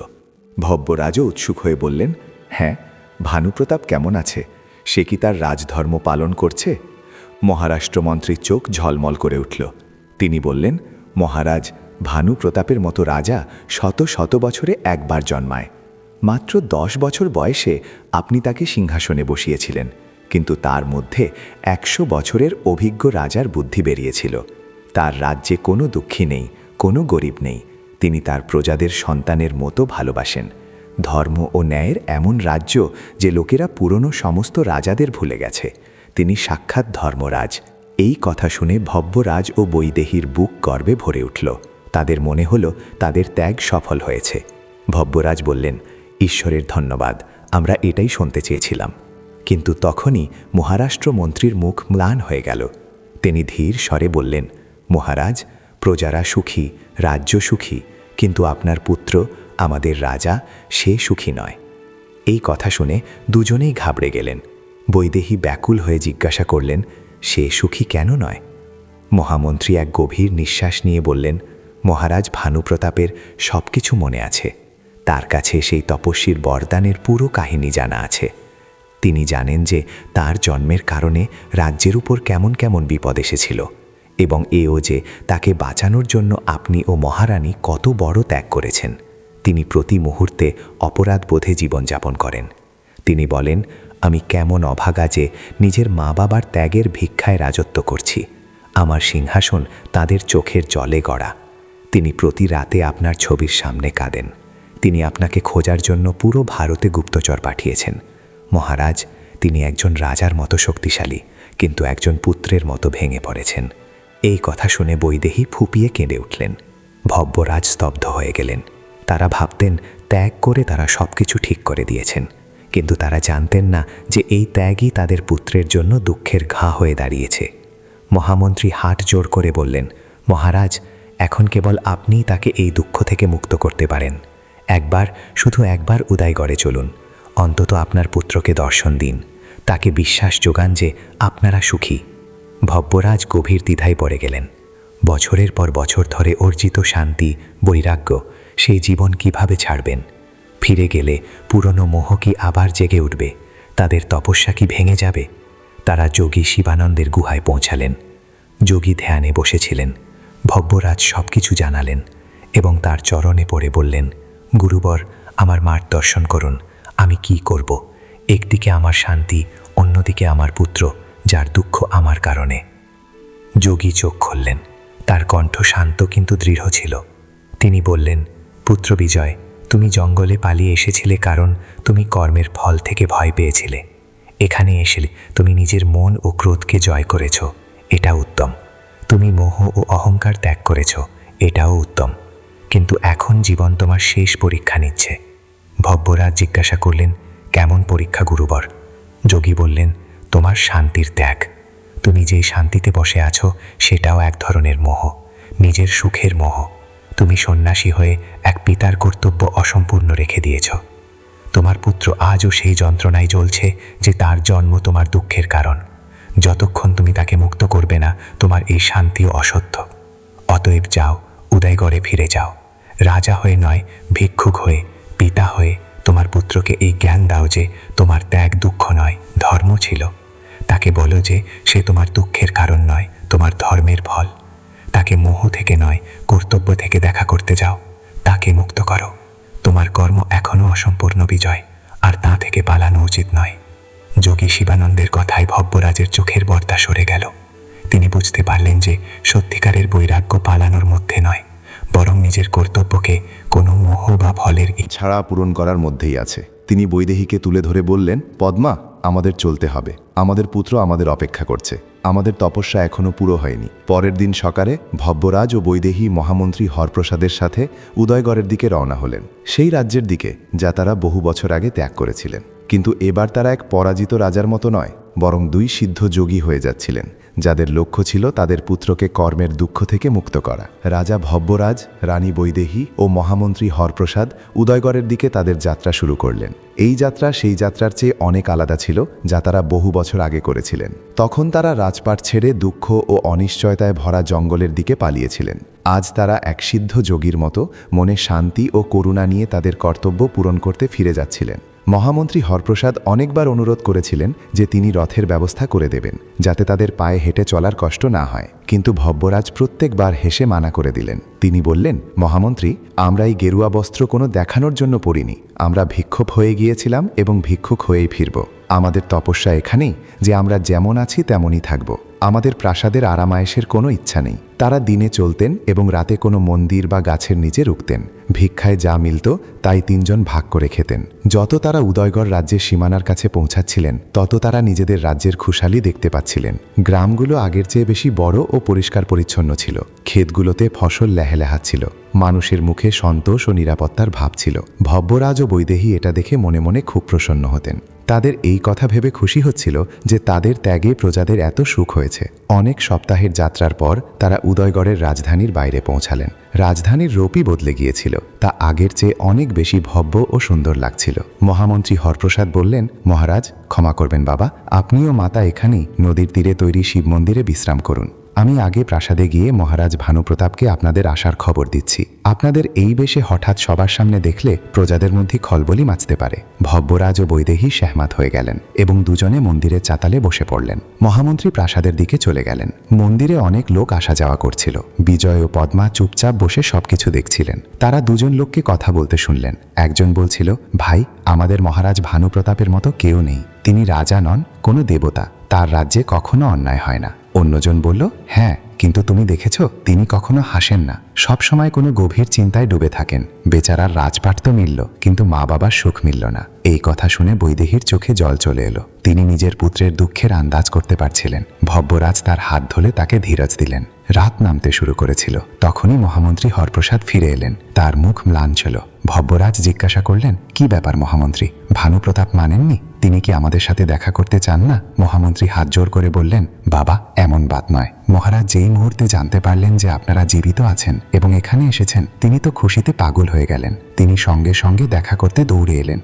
ভব্যরাজও উৎসুক হয়ে বললেন, হ্যাঁ, ভানুপ্রতাপ কেমন আছে? সে কি তার রাজধর্ম পালন করছে? মহারাষ্ট্রমন্ত্রীর চোখ ঝলমল করে উঠল। তিনি বললেন, মহারাজ, ভানুপ্রতাপের মতো রাজা শত শত বছরে একবার জন্মায়। মাত্র 10 বছর বয়সে আপনি তাকে সিংহাসনে বসিয়েছিলেন, কিন্তু তার মধ্যে 100 বছরের অভিজ্ঞ রাজার বুদ্ধি বেরিয়েছিল। তার রাজ্যে কোনো দুঃখী নেই, কোনো গরিব নেই। তিনি তার প্রজাদের সন্তানের মতো ভালোবাসেন। ধর্ম ও ন্যায়ের এমন রাজ্য যে লোকেরা পুরনো সমস্ত রাজাদের ভুলে গেছে। তিনি সাক্ষাৎ ধর্মরাজ। এই কথা শুনে ভব্যরাজ ও বৈদেহীর বুক গর্বে ভরে উঠল। তাদের মনে হলো তাদের ত্যাগ সফল হয়েছে। ভব্যরাজ বললেন, ঈশ্বরের ধন্যবাদ, আমরা এটাই শুনতে চেয়েছিলাম। কিন্তু তখনই মহারাষ্ট্র মন্ত্রীর মুখ ম্লান হয়ে গেল। তিনি ধীর স্বরে বললেন, মহারাজ, প্রজারা সুখী, রাজ্য সুখী, কিন্তু আপনার পুত্র, আমাদের রাজা, সে সুখী নয়। এই কথা শুনে দুজনেই ঘাবড়ে গেলেন। বৈদেহী ব্যাকুল হয়ে জিজ্ঞাসা করলেন, সে সুখী কেন নয়? মহামন্ত্রী এক গভীর নিঃশ্বাস নিয়ে বললেন, মহারাজ ভানুপ্রতাপের সব কিছু মনে আছে। তার কাছে সেই তপস্বীর বরদানের পুরো কাহিনী জানা আছে। তিনি জানেন যে তার জন্মের কারণে রাজ্যের উপর কেমন কেমন বিপদ এসেছিল, এবং এও যে তাকে বাঁচানোর জন্য আপনি ও মহারানী কত বড় ত্যাগ করেছেন। তিনি প্রতি মুহূর্তে অপরাধবোধে জীবনযাপন করেন। তিনি বলেন, আমি কেমন অভাগা যে নিজের মা বাবার ত্যাগের ভিক্ষায় রাজত্ব করছি। আমার সিংহাসন তাদের চোখের জলে গড়া। তিনি প্রতি রাতে আপনার ছবির সামনে কাঁদেন। তিনি আপনাকে খোঁজার জন্য পুরো ভারতে গুপ্তচর পাঠিয়েছেন। মহারাজ, তিনি একজন রাজার মতো শক্তিশালী, কিন্তু একজন পুত্রের মতো ভেঙে পড়েছেন। এই কথা শুনে বৈদেহী ফুপিয়ে কেঁদে উঠলেন। ভব্যরাজ স্তব্ধ হয়ে গেলেন। তারা ভাবতেন ত্যাগ করে তারা সব কিছু ঠিক করে দিয়েছেন, কিন্তু তারা জানতেন না যে এই ত্যাগই তাদের পুত্রের জন্য দুঃখের ঘা হয়ে দাঁড়িয়েছে। মহামন্ত্রী হাত জোড় করে বললেন, মহারাজ, এখন কেবল আপনিই তাকে এই দুঃখ থেকে মুক্ত করতে পারেন। শুধু একবার উদয়গড়ে চলুন। অন্তত আপনার পুত্রকে দর্শন দিন। তাকে বিশ্বাস যোগান যে আপনারা সুখী। ভব্যরাজ গভীর দ্বিধায় পড়ে গেলেন। বছরের পর বছর ধরে অর্জিত শান্তি, বৈরাগ্য, সেই জীবন কিভাবে ছাড়বেন? ফিরে গেলে পুরনো মোহ কি আবার জেগে উঠবে? তাদের তপস্যা কি ভেঙে যাবে? তারা যোগী শিবানন্দের গুহায় পৌঁছালেন। যোগী ধ্যানে বসেছিলেন। ভব্যরাজ সব কিছু জানালেন এবং তার চরণে পড়ে বললেন, গুরুবর, আমার মার দর্শন করুন। আমি কি করব? একদিকে আমার শান্তি, অন্যদিকে আমার পুত্র, যার দুঃখ আমার কারণে। যোগী চোখ খুললেন। তার কণ্ঠ শান্ত কিন্তু দৃঢ় ছিল। তিনি বললেন, পুত্র বিজয়, তুমি জঙ্গলে পালিয়ে এসেছিলে কারণ তুমি কর্মের ফল থেকে ভয় পেয়েছিলে। এখানে এসে তুমি নিজের মন ও ক্রোধকে জয় করেছ, এটা উত্তম। তুমি মোহ ও অহংকার ত্যাগ করেছ, এটাও উত্তম। কিন্তু এখন জীবন তোমার শেষ পরীক্ষা নিচ্ছে। ভব্যরাজ জিজ্ঞাসা করলেন, কেমন পরীক্ষা গুরুবর? যোগী বললেন, তোমার শান্তির ত্যাগ। তুমি যেই শান্তিতে বসে আছো সেটাও এক ধরনের মোহ, নিজের সুখের মোহ। তুমি সন্ন্যাসী হয়ে এক পিতার কর্তব্য অসম্পূর্ণ রেখে দিয়েছ। তোমার পুত্র আজও সেই যন্ত্রণায় জ্বলছে যে তার জন্ম তোমার দুঃখের কারণ। যতক্ষণ তুমি তাকে মুক্ত করবে না, তোমার এই শান্তিও অসত্য। অতএব যাও, উদয়গড়ে ফিরে যাও। রাজা হয়ে নয়, ভিক্ষুক হয়ে, পিতা হয়ে তোমার পুত্রকে এই জ্ঞান দাও যে তোমার ত্যাগ দুঃখ নয়, ধর্ম ছিল। তাকে বলো যে সে তোমার দুঃখের কারণ নয়, তোমার ধর্মের ফল। তাকে মোহ থেকে নয়, কর্তব্য থেকে দেখা করতে যাও। তাকে মুক্ত করো। তোমার কর্ম এখনও অসম্পূর্ণ বিজয়, আর তা থেকে পালানো উচিত নয়। যোগী শিবানন্দের কথায় ভব্যরাজের চোখের পর্দা সরে গেল। তিনি বুঝতে পারলেন যে সত্যিকারের বৈরাগ্য পালানোর মধ্যে নয়, বরং নিজের কর্তব্যকে কোনো মোহ বা ফলের ছাড়া পূরণ করার মধ্যেই আছে। তিনি বৈদেহীকে তুলে ধরে বললেন, পদ্মা, আমাদের চলতে হবে। আমাদের পুত্র আমাদের অপেক্ষা করছে। আমাদের তপস্যা এখনও পুরো হয়নি। পরের দিন সকালে ভব্যরাজ ও বৈদেহী মহামন্ত্রী হরপ্রসাদের সাথে উদয়গড়ের দিকে রওনা হলেন, সেই রাজ্যের দিকে যা তারা বহু বছর আগে ত্যাগ করেছিলেন। কিন্তু এবার তারা এক পরাজিত রাজার মতো নয়, বরং দুই সিদ্ধ যোগী হয়ে যাচ্ছিলেন, যাদের লক্ষ্য ছিল তাদের পুত্রকে কর্মের দুঃখ থেকে মুক্ত করা। রাজা ভব্যরাজ, রানী বৈদেহী ও মহামন্ত্রী হরপ্রসাদ উদয়গড়ের দিকে তাদের যাত্রা শুরু করলেন। এই যাত্রা সেই যাত্রার চেয়ে অনেক আলাদা ছিল যা তারা বহু বছর আগে করেছিলেন। তখন তারা রাজপাট ছেড়ে দুঃখ ও অনিশ্চয়তায় ভরা জঙ্গলের দিকে পালিয়েছিলেন। আজ তারা এক সিদ্ধ যোগীর মতো মনে শান্তি ও করুণা নিয়ে তাদের কর্তব্য পূরণ করতে ফিরে যাচ্ছিলেন। মহামন্ত্রী হরপ্রসাদ অনেকবার অনুরোধ করেছিলেন যে তিনি রথের ব্যবস্থা করে দেবেন, যাতে তাদের পায়ে হেঁটে চলার কষ্ট না হয়, কিন্তু ভব্যরাজ প্রত্যেকবার হেসে মানা করে দিলেন। তিনি বললেন, মহামন্ত্রী, আমরা এই গেরুয়া বস্ত্র কোনো দেখানোর জন্য পরিনি। আমরা ভিক্ষুক হয়ে গিয়েছিলাম এবং ভিক্ষুক হয়েই ফিরব। আমাদের তপস্যা এখানেই যে আমরা যেমন আছি তেমনই থাকব। আমাদের প্রাসাদের আরামায়েশের কোনো ইচ্ছা নেই। তারা দিনে চলতেন এবং রাতে কোনো মন্দির বা গাছের নিচে রুকতেন। ভিক্ষায় যা মিলত তাই তিনজন ভাগ করে খেতেন। যত তারা উদয়গড় রাজ্যের সীমানার কাছে পৌঁছাচ্ছিলেন, তত তারা নিজেদের রাজ্যের খুশালি দেখতে পাচ্ছিলেন। গ্রামগুলো আগের চেয়ে বেশি বড় ও পরিষ্কার পরিচ্ছন্ন ছিল। ক্ষেতগুলোতে ফসল লেহেলেহাচ্ছিল। মানুষের মুখে সন্তোষ ও নিরাপত্তার ভাব ছিল। ভব্যরাজ ও বৈদেহী এটা দেখে মনে মনে খুব প্রসন্ন হতেন। তাদের এই কথা ভেবে খুশি হচ্ছিল যে তাদের ত্যাগে প্রজাদের এত সুখ হয়েছে। অনেক সপ্তাহের যাত্রার পর তারা উদয়গড়ের রাজধানীর বাইরে পৌঁছালেন। রাজধানীর রূপই বদলে গিয়েছিল। তা আগের চেয়ে অনেক বেশি ভব্য ও সুন্দর লাগছিল। মহামন্ত্রী হরপ্রসাদ বললেন, মহারাজ, ক্ষমা করবেন বাবা, আপনিও মাতা এখানেই নদীর তীরে তৈরি শিব মন্দিরে বিশ্রাম করুন। আমি আগে প্রাসাদে গিয়ে মহারাজ ভানুপ্রতাপকে আপনাদের আসার খবর দিচ্ছি। আপনাদের এই বেশে হঠাৎ সবার সামনে দেখলে প্রজাদের মধ্যে খলবলি মাচতে পারে। ভব্যরাজ ও বৈদেহী সেহমাত হয়ে গেলেন এবং দুজনে মন্দিরের চাতালে বসে পড়লেন। মহামন্ত্রী প্রাসাদের দিকে চলে গেলেন। মন্দিরে অনেক লোক আসা যাওয়া করছিল। বিজয় ও পদ্মা চুপচাপ বসে সবকিছু দেখছিলেন। তারা দুজন লোককে কথা বলতে শুনলেন। একজন বলছিল, ভাই, আমাদের মহারাজ ভানুপ্রতাপের মতো কেউ নেই। তিনি রাজা নন, কোনো দেবতা। তার রাজ্যে কখনো অন্যায় হয় না। অন্যজন বলল, হ্যাঁ, কিন্তু তুমি দেখেছ, তিনি কখনো হাসেন না, সব সময় কোনো গভীর চিন্তায় ডুবে থাকেন। বেচারার রাজপাট তো মিলল, কিন্তু মা বাবার সুখ মিলল না। এই কথা শুনে বৈদেহীর চোখে জল চলে এলো। তিনি নিজের পুত্রের দুঃখের আন্দাজ করতে পারছিলেন। ভব্যরাজ তার হাত ধরে তাকে ধীরজ দিলেন। রাত নামতে শুরু করেছিল। তখনই মহামন্ত্রী হরপ্রসাদ ফিরে এলেন। তার মুখ ম্লান ছিল। ভব্যরাজ জিজ্ঞাসা করলেন, কি ব্যাপার মহামন্ত্রী? ভানুপ্রতাপ মানেননি? তিনি কি আমাদের সাথে দেখা করতে চান না? মহামন্ত্রী হাত জোর করে বললেন, বাবা, এমন বাত নয়। মহারাজ যেই মুহূর্তে জানতে পারলেন যে আপনারা জীবিত আছেন এবং এখানে এসেছেন, তিনি তো খুশিতে পাগল হয়ে গেলেন। তিনি সঙ্গে সঙ্গে দেখা করতে দৌড়ে এলেন।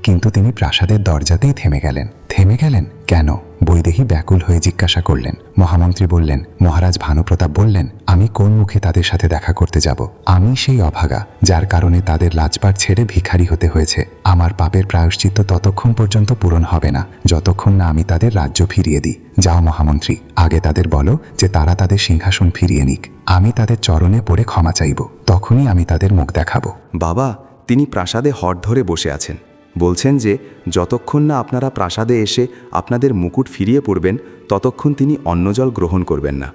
কিন্তু তিনি প্রাসাদের দরজাতেই থেমে গেলেন। থেমে গেলেন কেন? বৈদেহী ব্যাকুল হয়ে জিজ্ঞাসা করলেন। মহামন্ত্রী বললেন, মহারাজ ভানুপ্রতাপ বললেন, আমি কোন মুখে তাদের সাথে দেখা করতে যাব? আমি সেই অভাগা, যার কারণে তাদের রাজপাট ছেড়ে ভিখারি হতে হয়েছে। আমার পাপের প্রায়শ্চিত্ত ততক্ষণ পর্যন্ত পূরণ হবে না, যতক্ষণ না আমি তাদের রাজ্য ফিরিয়ে দিই। যাও মহামন্ত্রী, আগে তাদের বলো যে তারা তাদের সিংহাসন ফিরিয়ে নিক। আমি তাদের চরণে পড়ে ক্ষমা চাইব, তখনই আমি তাদের মুখ দেখাবো। বাবা, তিনি প্রাসাদে হট ধরে বসে আছেন। বলছেন যে যতক্ষণ না আপনারা প্রাসাদে এসে আপনাদের মুকুট ফিরিয়ে পড়বেন, ততক্ষণ তিনি অন্নজল গ্রহণ করবেন না।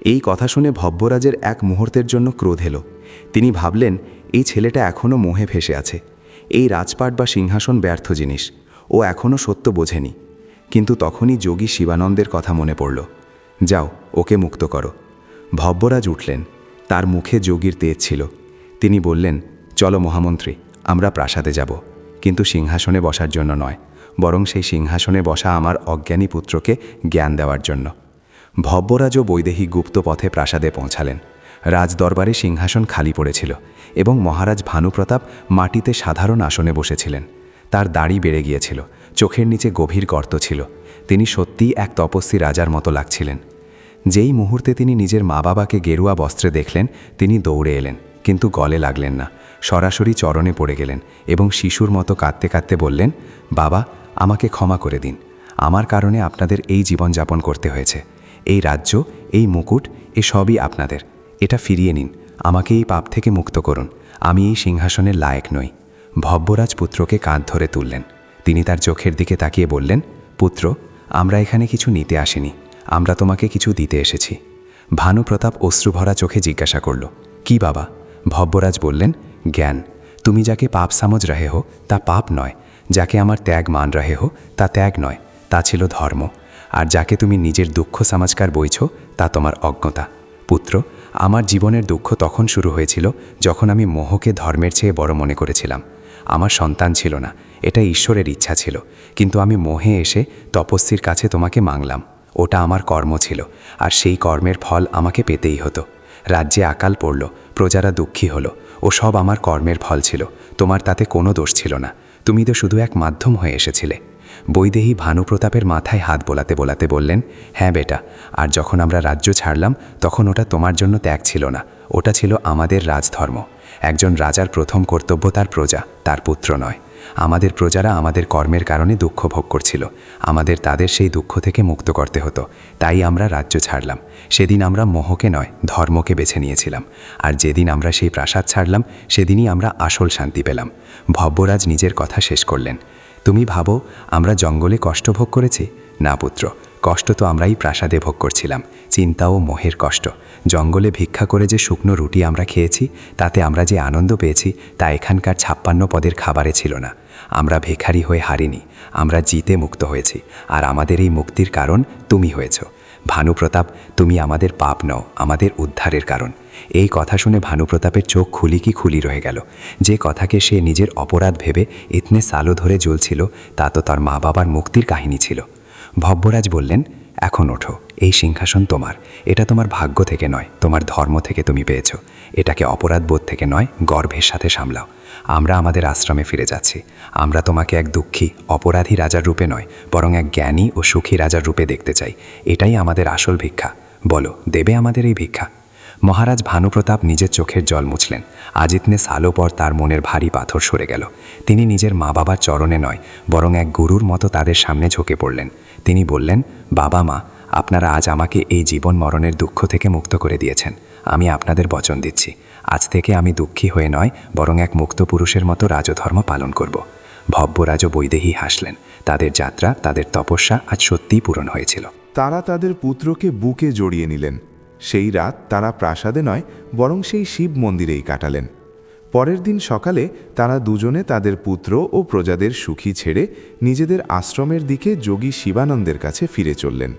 এই কথা শুনে ভব্যরাজের এক মুহূর্তের জন্য ক্রোধ এলো। তিনি ভাবলেন, এই ছেলেটা এখনও মোহে ফেসে আছে। এই রাজপাট বা সিংহাসন ব্যর্থ জিনিস, ও এখনও সত্য বোঝেনি। কিন্তু তখনই যোগী শিবানন্দের কথা মনে পড়ল। যাও, ওকে মুক্ত করো। ভব্যরাজ উঠলেন। তার মুখে যোগীর তেজ ছিল। তিনি বললেন, চলো মহামন্ত্রী, আমরা প্রাসাদে যাব, কিন্তু সিংহাসনে বসার জন্য নয়, বরং সেই সিংহাসনে বসা আমার অজ্ঞানী পুত্রকে জ্ঞান দেওয়ার জন্য। ভব্যরাজ ও বৈদেহী গুপ্ত পথে প্রাসাদে পৌঁছালেন। রাজদরবারে সিংহাসন খালি পড়েছিল এবং মহারাজ ভানুপ্রতাপ মাটিতে সাধারণ আসনে বসেছিলেন। তার দাড়ি বেড়ে গিয়েছিল, চোখের নিচে গভীর গর্ত ছিল। তিনি সত্যিই এক তপস্বী রাজার মতো লাগছিলেন। যেই মুহূর্তে তিনি নিজের মা বাবাকে গেরুয়া বস্ত্রে দেখলেন, তিনি দৌড়ে এলেন, কিন্তু গলে লাগলেন না। সরাসরি চরণে পড়ে গেলেন এবং শিশুর মতো কাঁদতে কাঁদতে বললেন, বাবা, আমাকে ক্ষমা করে দিন। আমার কারণে আপনাদের এই জীবনযাপন করতে হয়েছে। এই রাজ্য, এই মুকুট, সবই আপনাদের। এটা ফিরিয়ে নিন। আমাকে এই পাপ থেকে মুক্ত করুন। আমি এই সিংহাসনের লায়ক নই। ভব্যরাজ পুত্রকে কাঁধ ধরে তুললেন। তিনি তার চোখের দিকে তাকিয়ে বললেন, পুত্র, আমরা এখানে কিছু নিতে আসিনি, আমরা তোমাকে কিছু দিতে এসেছি। ভানুপ্রতাপ অশ্রুভরা চোখে জিজ্ঞাসা করল, কি বাবা? ভব্যরাজ বললেন, জ্ঞান। তুমি যাকে পাপ সামজ রহে হো, তা পাপ নয়। যাকে আমার ত্যাগ মান রহে হো, তা ত্যাগ নয়, তা ছিল ধর্ম। আর যাকে তুমি নিজের দুঃখ সমাজকার বইছ, তা তোমার অজ্ঞতা। পুত্র, আমার জীবনের দুঃখ তখন শুরু হয়েছিল যখন আমি মোহকে ধর্মের চেয়ে বড় মনে করেছিলাম। আমার সন্তান ছিল না, এটা ঈশ্বরের ইচ্ছা ছিল, কিন্তু আমি মোহে এসে তপস্বীর কাছে তোমাকে মাংলাম। ওটা আমার কর্ম ছিল, আর সেই কর্মের ফল আমাকে পেতেই হতো। রাজ্যে আকাল পড়ল, প্রজারা দুঃখী হলো, ও সব আমার কর্মের ফল ছিল। তোমার তাতে কোনো দোষ ছিল না, তুমি তো শুধু এক মাধ্যম হয়ে এসেছিলে। বৈদেহী ভানুপ্রতাপের মাথায় হাত বোলাতে বোলাতে বললেন, হ্যাঁ বেটা, আর যখন আমরা রাজ্য ছাড়লাম তখন ওটা তোমার জন্য ত্যাগ ছিল না, ওটা ছিল আমাদের রাজধর্ম। একজন রাজার প্রথম কর্তব্য তার প্রজা, তার পুত্র নয়। আমাদের প্রজারা আমাদের কর্মের কারণে দুঃখ ভোগ করছিল, আমাদের তাদের সেই দুঃখ থেকে মুক্ত করতে হতো। তাই আমরা রাজ্য ছাড়লাম। সেদিন আমরা মোহকে নয়, ধর্মকে বেছে নিয়েছিলাম। আর যেদিন আমরা সেই প্রাসাদ ছাড়লাম, সেদিনই আমরা আসল শান্তি পেলাম। ভব্যরাজ নিজের কথা শেষ করলেন। তুমি ভাবো আমরা জঙ্গলে কষ্ট ভোগ করেছি? না পুত্র, কষ্ট তো আমরাই প্রাসাদে ভোগ করছিলাম, চিন্তা ও মোহের কষ্ট। জঙ্গলে ভিক্ষা করে যে শুকনো রুটি আমরা খেয়েছি, তাতে আমরা যে আনন্দ পেয়েছি, তা এখানকার 56 পদের খাবারে ছিল না। আমরা ভিখারি হয়ে হারিনি, আমরা জিতে মুক্ত হয়েছি। আর আমাদের এই মুক্তির কারণ তুমি হয়েছ। ভানুপ্রতাপ, তুমি আমাদের পাপ নও, আমাদের উদ্ধারের কারণ। এই কথা শুনে ভানুপ্রতাপের চোখ খুলি রয়ে গেল। যে কথাকে সে নিজের অপরাধ ভেবে ইতনে সালো ধরে জ্বলছিল, তা তো তার মা বাবার মুক্তির কাহিনী ছিল। ভব্যরাজ বললেন, এখন ওঠো, এই সিংহাসন তোমার। এটা তোমার ভাগ্য থেকে নয়, তোমার ধর্ম থেকে তুমি পেয়েছ। এটাকে অপরাধ বোধ থেকে নয়, গর্বের সাথে সামলাও। আমরা আমাদের আশ্রমে ফিরে যাচ্ছি। আমরা তোমাকে এক দুঃখী, অপরাধী রাজার রূপে নয়, বরং এক জ্ঞানী ও সুখী রাজার রূপে দেখতে চাই। এটাই আমাদের আসল ভিক্ষা। বলো, দেবে আমাদের এই ভিক্ষা? মহারাজ ভানুপ্রতাপ নিজের চোখের জল মুছলেন। আজ ইতনে সালো পর তার মনের ভারী পাথর সরে গেল। তিনি নিজের মা বাবার চরণে নয়, বরং এক গুরুর মতো তাদের সামনে ঝুঁকে পড়লেন। তিনি বললেন, বাবা মা, আপনারা আজ আমাকে এই জীবন মরণের দুঃখ থেকে মুক্ত করে দিয়েছেন। আমি আপনাদের বচন দিচ্ছি, আজ থেকে আমি দুঃখী হয়ে নয়, বরং এক মুক্ত পুরুষের মতো রাজধর্ম পালন করব। ভব্যরাজ ও বৈদেহী হাসলেন। তাদের যাত্রা, তাদের তপস্যা আজ সত্যিই পূরণ হয়েছিল। তারা তাদের পুত্রকে বুকে জড়িয়ে নিলেন। সেই রাত তারা প্রাসাদে নয়, বরং সেই শিব মন্দিরেই কাটালেন। পরের দিন সকালে তারা দুজনে তাদের পুত্র ও প্রজাদের সুখী ছেড়ে নিজেদের আশ্রমের দিকে যোগী শিবানন্দের কাছে ফিরে চললেন।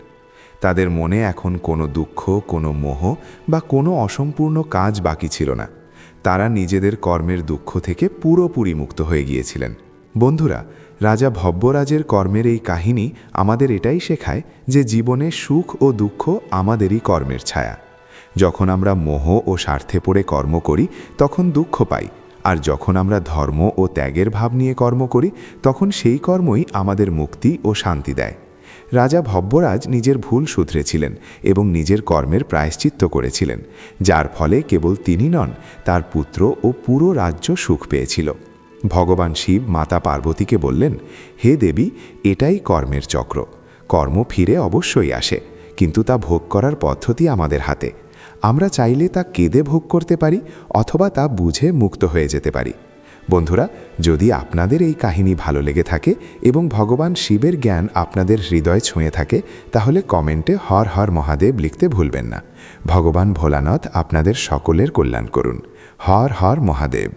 তাদের মনে এখন কোনো দুঃখ, কোনো মোহ বা কোনো অসম্পূর্ণ কাজ বাকি ছিল না। তারা নিজেদের কর্মের দুঃখ থেকে পুরোপুরি মুক্ত হয়ে গিয়েছিলেন। বন্ধুরা, রাজা ভব্যরাজের কর্মের এই কাহিনী আমাদের এটাই শেখায় যে জীবনে সুখ ও দুঃখ আমাদেরই কর্মের ছায়া। যখন আমরা মোহ ও স্বার্থে পড়ে কর্ম করি তখন দুঃখ পাই, আর যখন আমরা ধর্ম ও ত্যাগের ভাব নিয়ে কর্ম করি তখন সেই কর্মই আমাদের মুক্তি ও শান্তি দেয়। রাজা ভব্যরাজ নিজের ভুল শুধরেছিলেন এবং নিজের কর্মের প্রায়শ্চিত্ত করেছিলেন, যার ফলে কেবল তিনি নন, তার পুত্র ও পুরো রাজ্য সুখ পেয়েছিল। ভগবান শিব মাতা পার্বতীকে বললেন, হে দেবী, এটাই কর্মের চক্র। কর্ম ফিরে অবশ্যই আসে, কিন্তু তা ভোগ করার পদ্ধতি আমাদের হাতে। আমরা চাইলে তা কেঁদে ভোগ করতে পারি অথবা তা বুঝে মুক্ত হয়ে যেতে পারি। বন্ধুরা, যদি আপনাদের এই কাহিনী ভালো লেগে থাকে এবং ভগবান শিবের জ্ঞান আপনাদের হৃদয় ছুঁয়ে থাকে, তাহলে কমেন্টে হর হর মহাদেব লিখতে ভুলবেন না। ভগবান ভোলানাথ আপনাদের সকলের কল্যাণ করুন। হর হর মহাদেব।